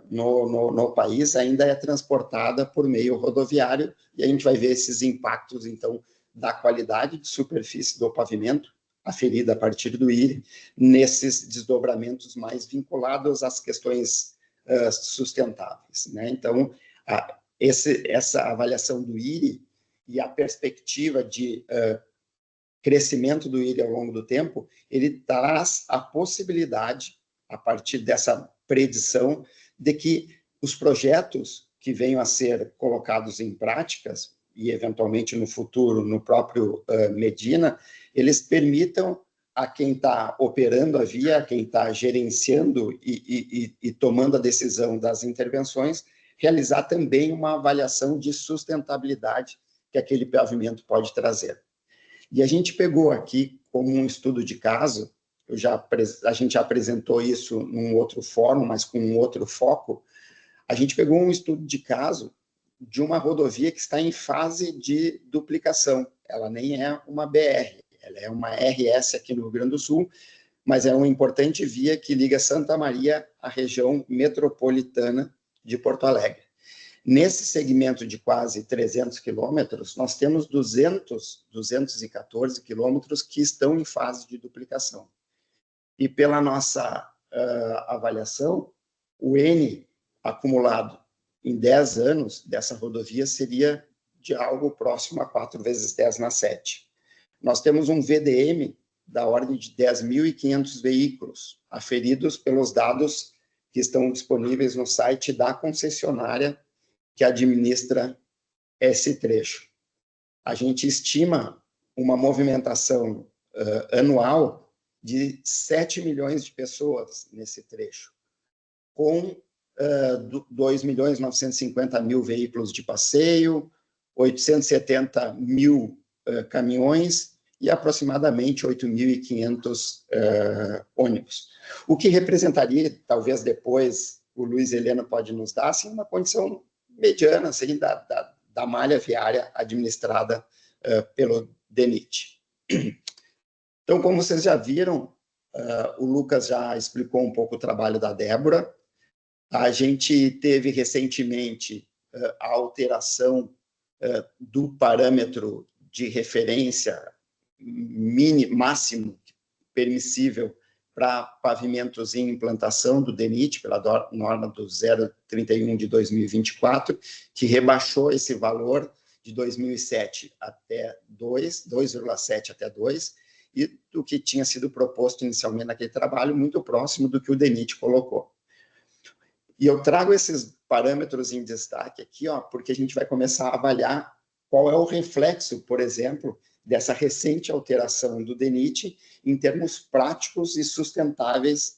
no país ainda é transportada por meio rodoviário, e a gente vai ver esses impactos, então, da qualidade de superfície do pavimento, aferida a partir do IRI, nesses desdobramentos mais vinculados às questões sustentáveis, né? Então, essa avaliação do IRI e a perspectiva de crescimento do IRI ao longo do tempo, ele traz a possibilidade, a partir dessa predição, de que os projetos que venham a ser colocados em práticas, e eventualmente no futuro, no próprio Medina, eles permitam a quem está operando a via, a quem está gerenciando e tomando a decisão das intervenções, realizar também uma avaliação de sustentabilidade que aquele pavimento pode trazer. E a gente pegou aqui como um estudo de caso, a gente já apresentou isso num outro fórum, mas com um outro foco. A gente pegou um estudo de caso de uma rodovia que está em fase de duplicação, ela nem é uma BR, Ela é uma RS aqui no Rio Grande do Sul, mas é uma importante via que liga Santa Maria à região metropolitana de Porto Alegre. Nesse segmento de quase 300 quilômetros, nós temos 214 quilômetros que estão em fase de duplicação. E pela nossa avaliação, o N acumulado em 10 anos dessa rodovia seria de algo próximo a 4 vezes 10 na 7. Nós temos um VDM da ordem de 10.500 veículos, aferidos pelos dados que estão disponíveis no site da concessionária que administra esse trecho. A gente estima uma movimentação anual de 7 milhões de pessoas nesse trecho, com 2.950.000 veículos de passeio, 870.000 caminhões e aproximadamente 8.500 ônibus. O que representaria, talvez depois o Luiz Heleno pode nos dar, assim, uma condição mediana assim, da malha viária administrada pelo DENIT. Então, como vocês já viram, o Lucas já explicou um pouco o trabalho da Débora. A gente teve recentemente a alteração do parâmetro de referência máximo permissível para pavimentos em implantação do DENIT, pela norma do 031 de 2024, que rebaixou esse valor de 2007 até 2,7 até 2, e do que tinha sido proposto inicialmente naquele trabalho, muito próximo do que o DENIT colocou. E eu trago esses parâmetros em destaque aqui, porque a gente vai começar a avaliar qual é o reflexo, por exemplo, dessa recente alteração do DENIT em termos práticos e sustentáveis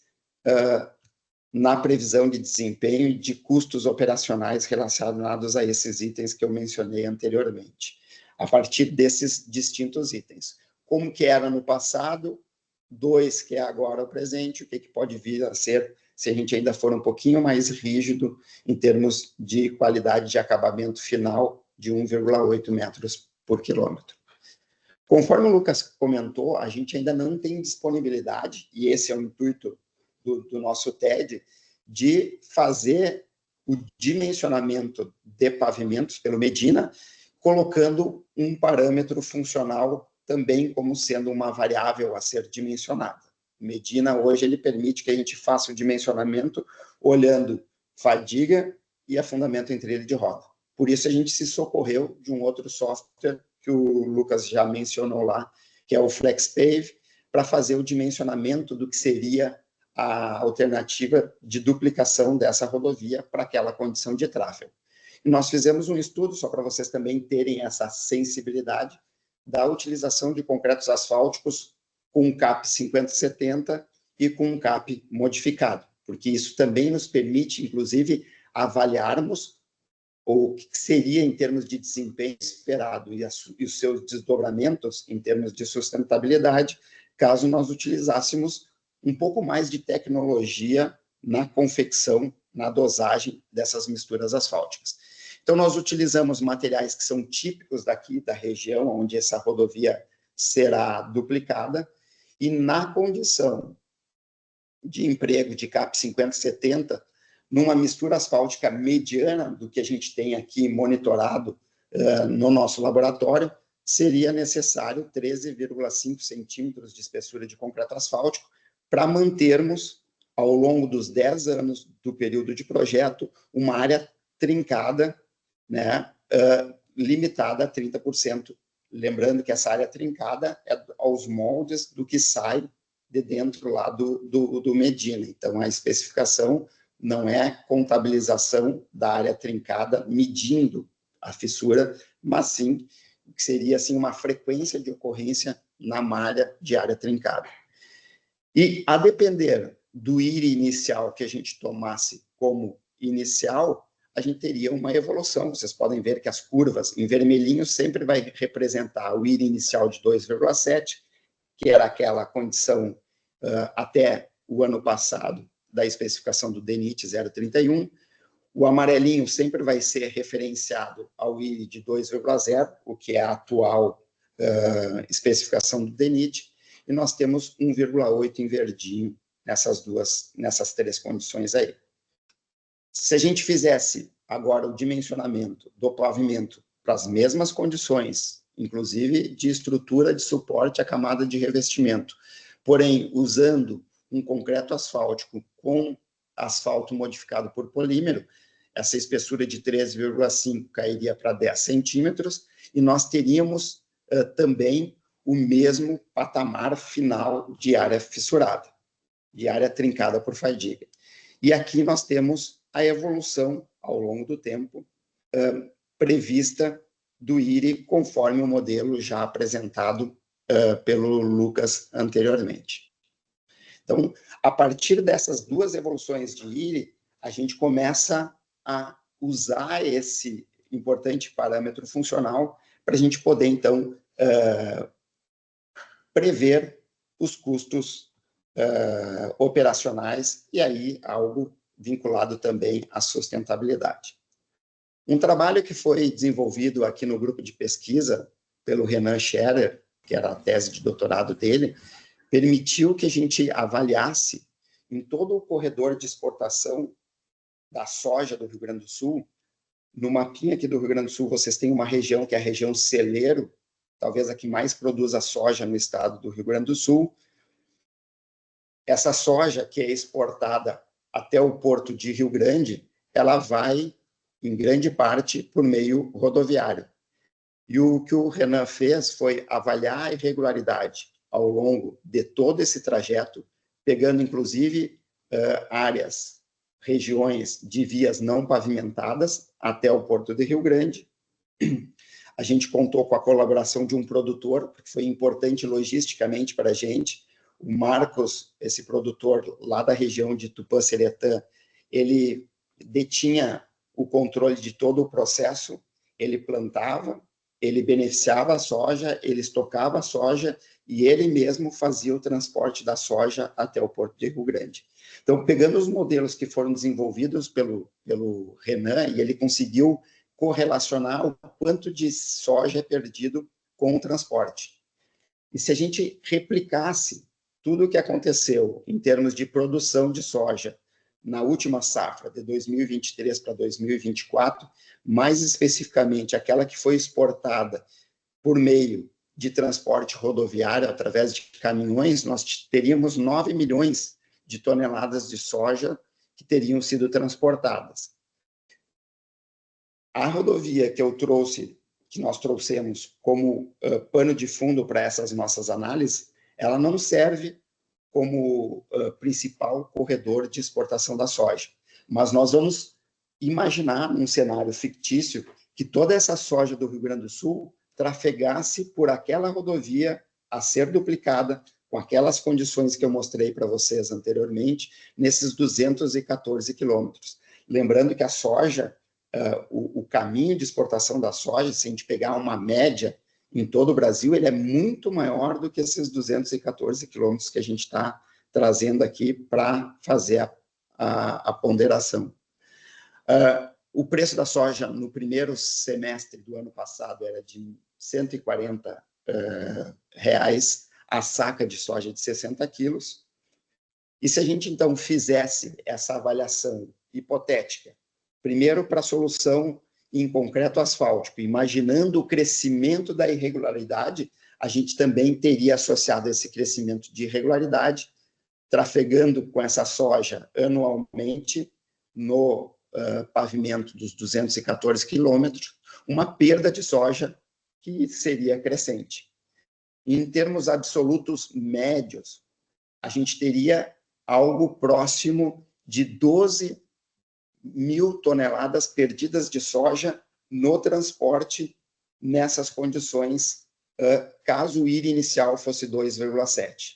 na previsão de desempenho e de custos operacionais relacionados a esses itens que eu mencionei anteriormente, a partir desses distintos itens. Como que era no passado, 2 que é agora o presente, o que pode vir a ser se a gente ainda for um pouquinho mais rígido em termos de qualidade de acabamento final de 1,8 metros por quilômetro. Conforme o Lucas comentou, a gente ainda não tem disponibilidade, e esse é o intuito do nosso TED, de fazer o dimensionamento de pavimentos pelo Medina, colocando um parâmetro funcional também como sendo uma variável a ser dimensionada. Medina, hoje, ele permite que a gente faça o dimensionamento olhando fadiga e afundamento em trilha de roda. Por isso, a gente se socorreu de um outro software que o Lucas já mencionou lá, que é o FlexPave, para fazer o dimensionamento do que seria a alternativa de duplicação dessa rodovia para aquela condição de tráfego. E nós fizemos um estudo, só para vocês também terem essa sensibilidade, da utilização de concretos asfálticos com um CAP 50-70 e com um CAP modificado, porque isso também nos permite, inclusive, avaliarmos o que seria em termos de desempenho esperado e os seus desdobramentos em termos de sustentabilidade, caso nós utilizássemos um pouco mais de tecnologia na confecção, na dosagem dessas misturas asfálticas. Então, nós utilizamos materiais que são típicos daqui, da região onde essa rodovia será duplicada, e na condição de emprego de CAP 50-70, numa mistura asfáltica mediana do que a gente tem aqui monitorado no nosso laboratório, seria necessário 13,5 centímetros de espessura de concreto asfáltico para mantermos, ao longo dos 10 anos do período de projeto, uma área trincada, né, limitada a 30%. Lembrando que essa área trincada é aos moldes do que sai de dentro lá do Medina. Então, a especificação não é contabilização da área trincada medindo a fissura, mas sim o que seria assim, uma frequência de ocorrência na malha de área trincada. E, a depender do IRI inicial que a gente tomasse como inicial, a gente teria uma evolução. Vocês podem ver que as curvas em vermelhinho sempre vai representar o IRI inicial de 2,7, que era aquela condição até o ano passado da especificação do DENIT 031. O amarelinho sempre vai ser referenciado ao IRI de 2,0, o que é a atual especificação do DENIT, e nós temos 1,8 em verdinho nessas 3 condições aí. Se a gente fizesse agora o dimensionamento do pavimento para as mesmas condições, inclusive de estrutura de suporte à camada de revestimento, porém usando um concreto asfáltico com asfalto modificado por polímero, essa espessura de 13,5 cairia para 10 centímetros, e nós teríamos também o mesmo patamar final de área fissurada, de área trincada por fadiga. E aqui nós temos a evolução ao longo do tempo prevista do IRI, conforme o modelo já apresentado pelo Lucas anteriormente. Então, a partir dessas 2 evoluções de IRI, a gente começa a usar esse importante parâmetro funcional para a gente poder, então, prever os custos operacionais, e aí algo vinculado também à sustentabilidade. Um trabalho que foi desenvolvido aqui no grupo de pesquisa pelo Renan Scherer, que era a tese de doutorado dele, permitiu que a gente avaliasse em todo o corredor de exportação da soja do Rio Grande do Sul. No mapinha aqui do Rio Grande do Sul, vocês têm uma região que é a região celeiro, talvez a que mais produza soja no estado do Rio Grande do Sul. Essa soja que é exportada até o porto de Rio Grande, ela vai, em grande parte, por meio rodoviário. E o que o Renan fez foi avaliar a irregularidade ao longo de todo esse trajeto, pegando, inclusive, regiões de vias não pavimentadas até o porto de Rio Grande. A gente contou com a colaboração de um produtor, que foi importante logisticamente para a gente. O Marcos, esse produtor lá da região de Tupã-Seretã, ele detinha o controle de todo o processo, ele plantava, ele beneficiava a soja, ele estocava a soja e ele mesmo fazia o transporte da soja até o porto de Rio Grande. Então, pegando os modelos que foram desenvolvidos pelo Renan, e ele conseguiu correlacionar o quanto de soja é perdido com o transporte. E se a gente replicasse tudo o que aconteceu em termos de produção de soja na última safra, de 2023 para 2024, mais especificamente aquela que foi exportada por meio de transporte rodoviário, através de caminhões, nós teríamos 9 milhões de toneladas de soja que teriam sido transportadas. A rodovia que nós trouxemos como pano de fundo para essas nossas análises, ela não serve como principal corredor de exportação da soja. Mas nós vamos imaginar, num cenário fictício, que toda essa soja do Rio Grande do Sul trafegasse por aquela rodovia a ser duplicada, com aquelas condições que eu mostrei para vocês anteriormente, nesses 214 quilômetros. Lembrando que a soja, o caminho de exportação da soja, se a gente pegar uma média em todo o Brasil, ele é muito maior do que esses 214 quilômetros que a gente está trazendo aqui para fazer a ponderação. O preço da soja no primeiro semestre do ano passado era de R$ 140 a saca de soja de 60 quilos. E se a gente, então, fizesse essa avaliação hipotética, primeiro para a solução em concreto asfáltico, imaginando o crescimento da irregularidade, a gente também teria associado esse crescimento de irregularidade, trafegando com essa soja anualmente no pavimento dos 214 quilômetros, uma perda de soja que seria crescente. Em termos absolutos médios, a gente teria algo próximo de 12 mil toneladas perdidas de soja no transporte nessas condições, caso o IRI inicial fosse 2,7.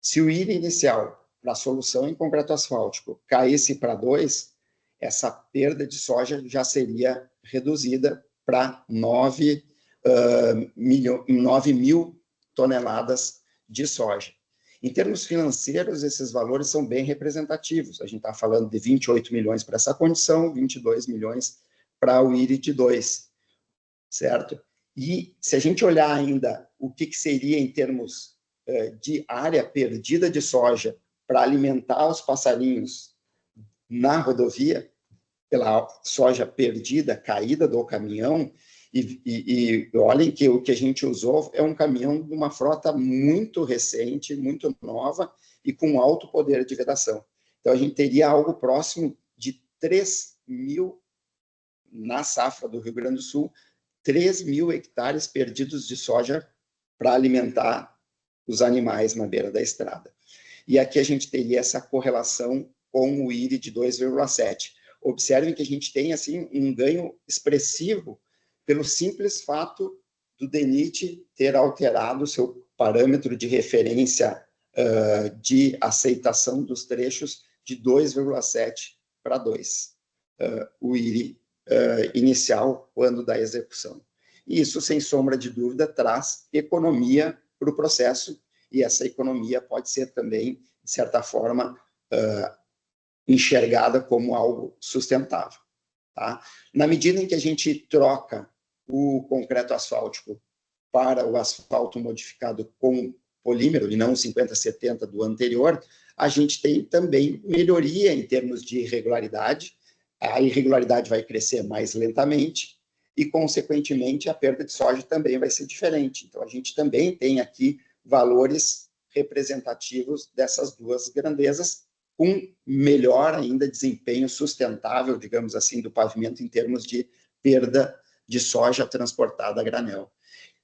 Se o IRI inicial para a solução em concreto asfáltico caísse para 2, essa perda de soja já seria reduzida para 9 mil toneladas de soja. Em termos financeiros, esses valores são bem representativos. A gente está falando de 28 milhões para essa condição, 22 milhões para o IRI de 2, certo? E se a gente olhar ainda o que seria em termos de área perdida de soja para alimentar os passarinhos na rodovia, pela soja perdida, caída do caminhão, e olhem que o que a gente usou é um caminhão de uma frota muito recente, muito nova e com alto poder de vedação. Então, a gente teria algo próximo de 3.000, na safra do Rio Grande do Sul, 3.000 hectares perdidos de soja para alimentar os animais na beira da estrada. E aqui a gente teria essa correlação com o IRI de 2,7. Observem que a gente tem assim um ganho expressivo pelo simples fato do DENIT ter alterado o seu parâmetro de referência de aceitação dos trechos de 2,7 para 2, o IRI inicial, quando da execução. E isso, sem sombra de dúvida, traz economia para o processo, e essa economia pode ser também, de certa forma, enxergada como algo sustentável. Tá? Na medida em que a gente troca o concreto asfáltico para o asfalto modificado com polímero, e não o 50-70 do anterior, a gente tem também melhoria em termos de irregularidade. A irregularidade vai crescer mais lentamente e, consequentemente, a perda de soja também vai ser diferente. Então, a gente também tem aqui valores representativos dessas duas grandezas, com melhor ainda desempenho sustentável, digamos assim, do pavimento em termos de perda de soja transportada a granel.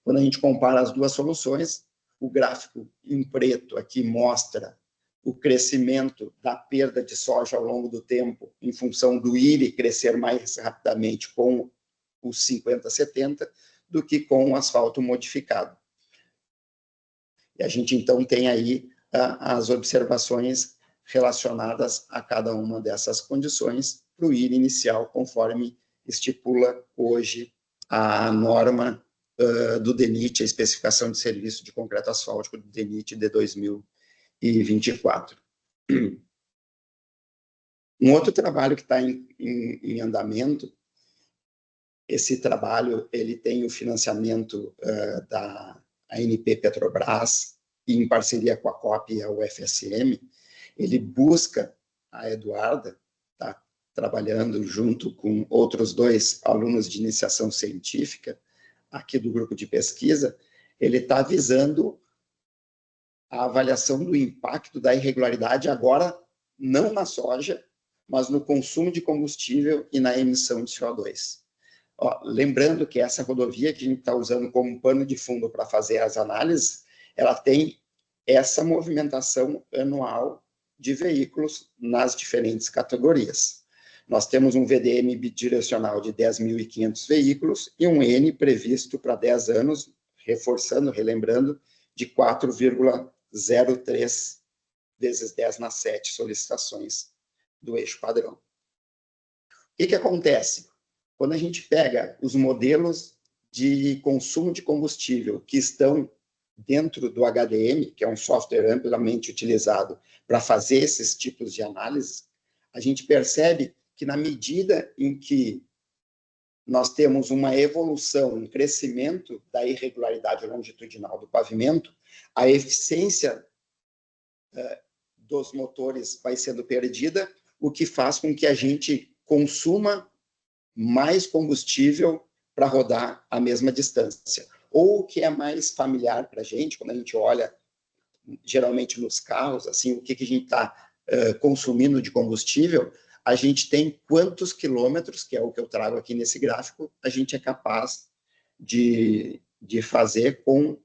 Quando a gente compara as duas soluções, o gráfico em preto aqui mostra o crescimento da perda de soja ao longo do tempo, em função do IRI crescer mais rapidamente com os 50-70 do que com o asfalto modificado. E a gente, então, tem aí as observações relacionadas a cada uma dessas condições para o IRI inicial, conforme estipula hoje a norma do DENIT, a especificação de serviço de concreto asfáltico do DENIT de 2024. Um outro trabalho que está em andamento, esse trabalho ele tem o financiamento da ANP Petrobras, e em parceria com a COP e a UFSM, ele busca, a Eduarda está trabalhando junto com outros 2 alunos de iniciação científica, aqui do grupo de pesquisa, ele está visando a avaliação do impacto da irregularidade agora, não na soja, mas no consumo de combustível e na emissão de CO2. Lembrando que essa rodovia que a gente está usando como pano de fundo para fazer as análises, ela tem essa movimentação anual de veículos nas diferentes categorias. Nós temos um VDM bidirecional de 10.500 veículos e um N previsto para 10 anos, reforçando, relembrando, de 4,03 vezes 10 na 7 solicitações do eixo padrão. O que acontece? Quando a gente pega os modelos de consumo de combustível que estão dentro do HDM, que é um software amplamente utilizado para fazer esses tipos de análise, a gente percebe que na medida em que nós temos uma evolução, um crescimento da irregularidade longitudinal do pavimento, a eficiência dos motores vai sendo perdida, o que faz com que a gente consuma mais combustível para rodar a mesma distância. Ou o que é mais familiar para a gente, quando a gente olha, geralmente nos carros, assim, o que a gente está consumindo de combustível, a gente tem quantos quilômetros, que é o que eu trago aqui nesse gráfico, a gente é capaz de fazer com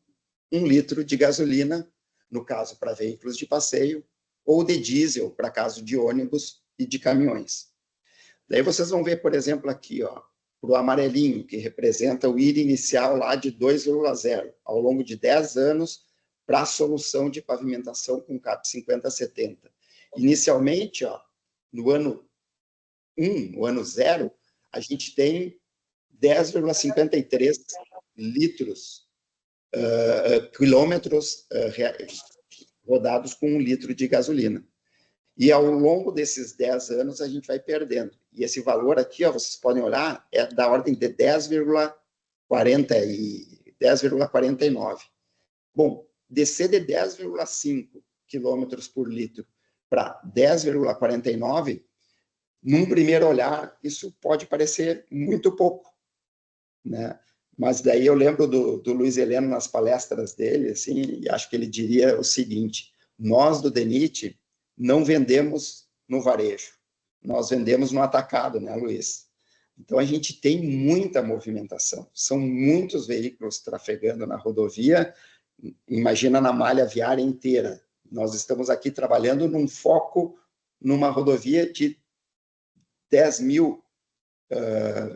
1 litro de gasolina, no caso para veículos de passeio, ou de diesel, para caso de ônibus e de caminhões. Daí vocês vão ver, por exemplo, aqui, para o amarelinho, que representa o IRI inicial lá de 2,0, ao longo de 10 anos, para a solução de pavimentação com CAP 50-70. Inicialmente, no ano 1, no ano 0, a gente tem 10,53 litros, quilômetros rodados com 1 litro de gasolina. E ao longo desses 10 anos, a gente vai perdendo. E esse valor aqui, vocês podem olhar, é da ordem de 10,49. Bom, descer de 10,5 quilômetros por litro para 10,49, num primeiro olhar, isso pode parecer muito pouco, né? Mas daí eu lembro do Luiz Heleno nas palestras dele, assim, e acho que ele diria o seguinte: nós do DENIT não vendemos no varejo, nós vendemos no atacado, né, Luiz? Então a gente tem muita movimentação, são muitos veículos trafegando na rodovia, imagina na malha viária inteira. Nós estamos aqui trabalhando num foco numa rodovia de 10 mil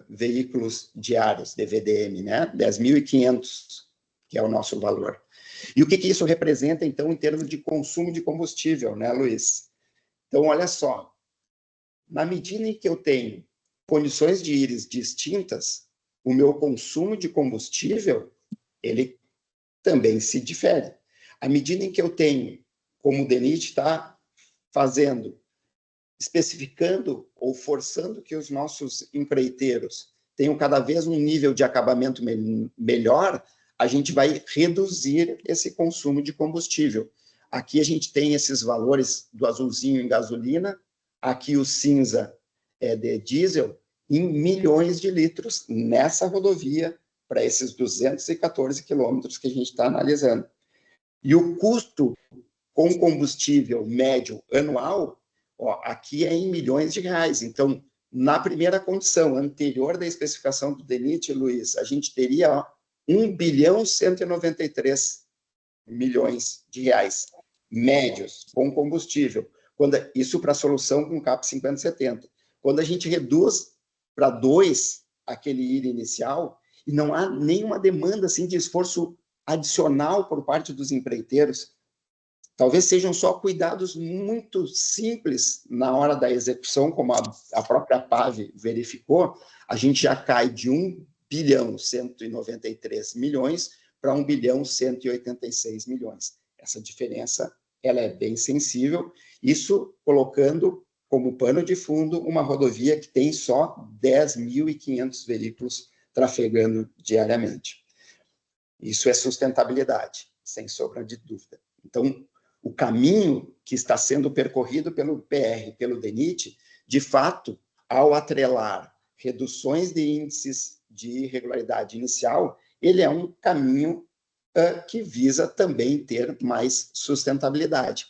veículos diários de VDM, né? 10.500, que é o nosso valor. E o que isso representa, então, em termos de consumo de combustível, né, Luiz? Então, olha só, na medida em que eu tenho condições de íris distintas, o meu consumo de combustível, ele também se difere. À medida em que eu tenho, como o DENIT está fazendo, especificando ou forçando que os nossos empreiteiros tenham cada vez um nível de acabamento melhor, a gente vai reduzir esse consumo de combustível. Aqui a gente tem esses valores do azulzinho em gasolina, aqui o cinza é de diesel, em milhões de litros nessa rodovia, para esses 214 quilômetros que a gente está analisando. E o custo com combustível médio anual, ó, aqui é em milhões de reais. Então, na primeira condição anterior da especificação do DENIT, Luiz, a gente teria 1 bilhão 193 milhões de reais médios com combustível. Isso para a solução com CAP 5070. Quando a gente reduz para 2 aquele IRA inicial, e não há nenhuma demanda assim, de esforço adicional por parte dos empreiteiros, talvez sejam só cuidados muito simples na hora da execução, como a própria PAV verificou, a gente já cai de 1 bilhão 193 milhões para 1 bilhão 186 milhões. Essa diferença ela é bem sensível, isso colocando como pano de fundo uma rodovia que tem só 10.500 veículos trafegando diariamente. Isso é sustentabilidade, sem sombra de dúvida. Então, o caminho que está sendo percorrido pelo PR, pelo DENIT, de fato, ao atrelar reduções de índices de irregularidade inicial, ele é um caminho que visa também ter mais sustentabilidade.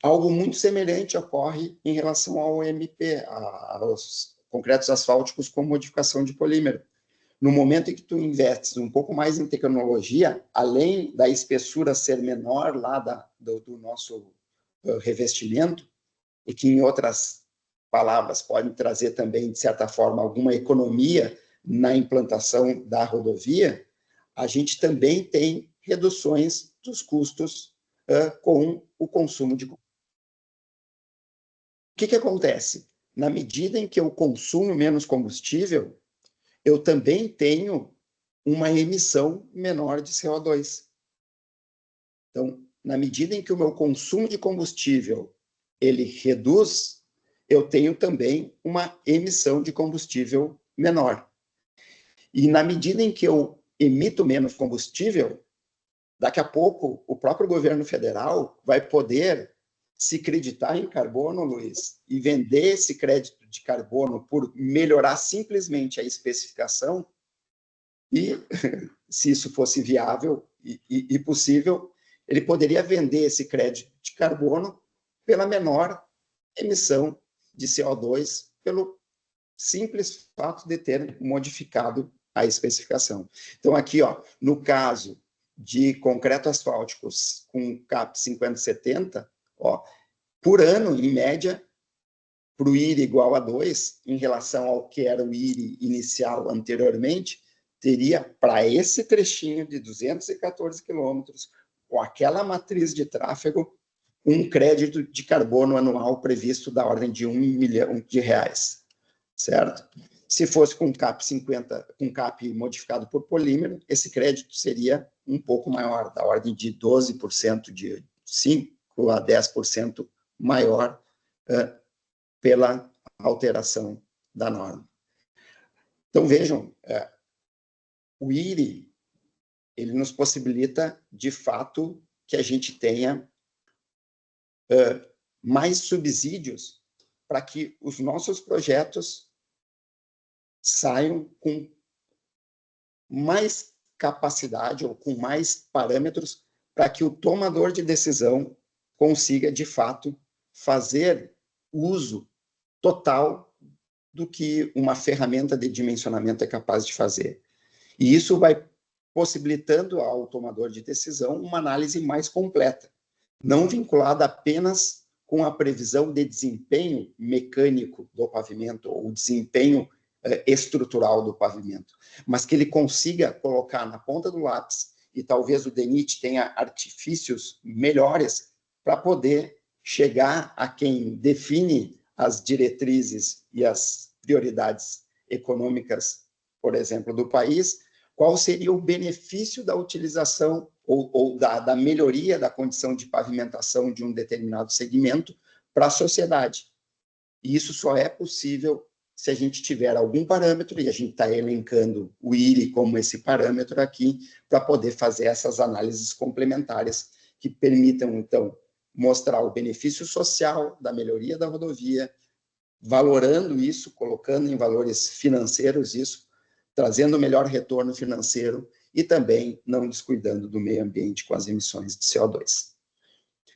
Algo muito semelhante ocorre em relação ao MP, aos concretos asfálticos com modificação de polímero. No momento em que tu investes um pouco mais em tecnologia, além da espessura ser menor lá do nosso revestimento, e que, em outras palavras, pode trazer também, de certa forma, alguma economia na implantação da rodovia, a gente também tem reduções dos custos com o consumo de combustível. O que acontece? Na medida em que eu consumo menos combustível, eu também tenho uma emissão menor de CO2. Então, na medida em que o meu consumo de combustível ele reduz, eu tenho também uma emissão de combustível menor. E na medida em que eu emito menos combustível, daqui a pouco o próprio governo federal vai poder se creditar em carbono, Luiz, e vender esse crédito de carbono por melhorar simplesmente a especificação, e se isso fosse viável e possível, ele poderia vender esse crédito de carbono pela menor emissão de CO2, pelo simples fato de ter modificado a especificação. Então, aqui, ó, no caso de concreto asfáltico com CAP 5070, ó, por ano, em média, para o IRI igual a 2, em relação ao que era o IRI inicial anteriormente, teria, para esse trechinho de 214 quilômetros, com aquela matriz de tráfego, um crédito de carbono anual previsto da ordem de 1 milhão de reais, certo? Se fosse com CAP 50, com CAP modificado por polímero, esse crédito seria um pouco maior, da ordem de 12%, de 5% a 10% maior pela alteração da norma. Então, vejam, o IRI, ele nos possibilita, de fato, que a gente tenha mais subsídios para que os nossos projetos saiam com mais capacidade ou com mais parâmetros para que o tomador de decisão consiga, de fato, fazer uso total do que uma ferramenta de dimensionamento é capaz de fazer. E isso vai possibilitando ao tomador de decisão uma análise mais completa, não vinculada apenas com a previsão de desempenho mecânico do pavimento ou desempenho estrutural do pavimento, mas que ele consiga colocar na ponta do lápis, e talvez o DENIT tenha artifícios melhores para poder chegar a quem define as diretrizes e as prioridades econômicas, por exemplo, do país, qual seria o benefício da utilização ou da melhoria da condição de pavimentação de um determinado segmento para a sociedade. E isso só é possível se a gente tiver algum parâmetro, e a gente está elencando o IRI como esse parâmetro aqui, para poder fazer essas análises complementares que permitam, então, mostrar o benefício social da melhoria da rodovia, valorando isso, colocando em valores financeiros isso, trazendo o melhor retorno financeiro e também não descuidando do meio ambiente com as emissões de CO2.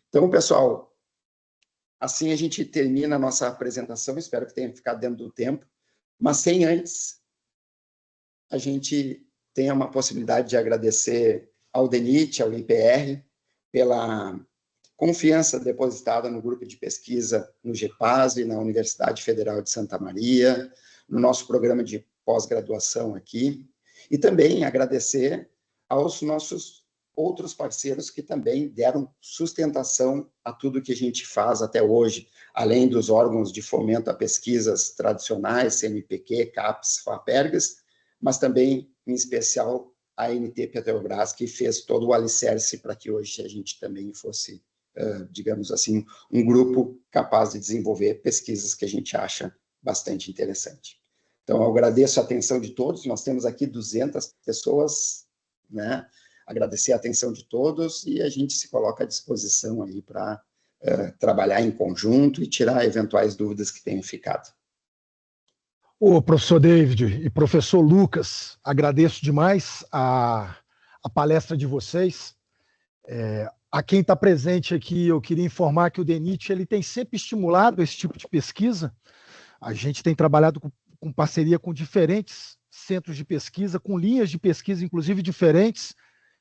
Então, pessoal, assim a gente termina a nossa apresentação, espero que tenha ficado dentro do tempo, mas sem antes a gente tenha uma possibilidade de agradecer ao DENIT, ao IPR, pela confiança depositada no grupo de pesquisa no GEPASE, na Universidade Federal de Santa Maria, no nosso programa de pós-graduação aqui, e também agradecer aos nossos outros parceiros que também deram sustentação a tudo que a gente faz até hoje, além dos órgãos de fomento a pesquisas tradicionais, CNPq, CAPES, FAPERGAS, mas também, em especial, a ANT Petrobras, que fez todo o alicerce para que hoje a gente também fosse, digamos assim, um grupo capaz de desenvolver pesquisas que a gente acha bastante interessante. Então, eu agradeço a atenção de todos, nós temos aqui 200 pessoas, né? Agradecer a atenção de todos e a gente se coloca à disposição aí para trabalhar em conjunto e tirar eventuais dúvidas que tenham ficado. Ô, professor David e professor Lucas, agradeço demais a palestra de vocês. A quem está presente aqui, eu queria informar que o DENIT ele tem sempre estimulado esse tipo de pesquisa. A gente tem trabalhado com parceria com diferentes centros de pesquisa, com linhas de pesquisa, inclusive, diferentes.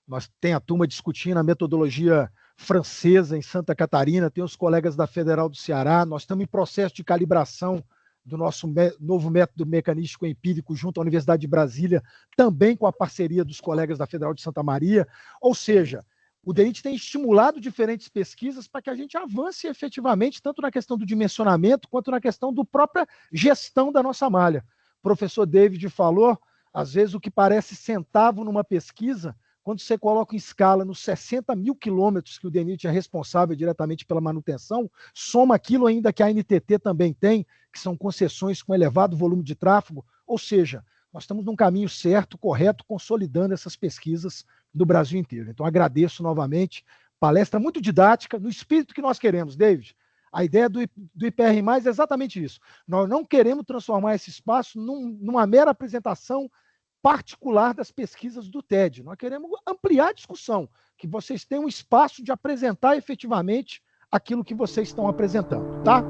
Nós tem a turma discutindo a metodologia francesa em Santa Catarina, tem os colegas da Federal do Ceará, nós estamos em processo de calibração do nosso novo método mecanístico empírico junto à Universidade de Brasília, também com a parceria dos colegas da Federal de Santa Maria. Ou seja, o DENIT tem estimulado diferentes pesquisas para que a gente avance efetivamente, tanto na questão do dimensionamento, quanto na questão da própria gestão da nossa malha. O professor David falou, às vezes o que parece centavo numa pesquisa, quando você coloca em escala nos 60 mil quilômetros que o DENIT é responsável diretamente pela manutenção, soma aquilo ainda que a NTT também tem, que são concessões com elevado volume de tráfego, ou seja, nós estamos num caminho certo, correto, consolidando essas pesquisas do Brasil inteiro. Então, agradeço novamente, palestra muito didática, no espírito que nós queremos, David. A ideia do IPR+, é exatamente isso. Nós não queremos transformar esse espaço numa mera apresentação particular das pesquisas do TED. Nós queremos ampliar a discussão, que vocês tenham espaço de apresentar efetivamente aquilo que vocês estão apresentando, tá?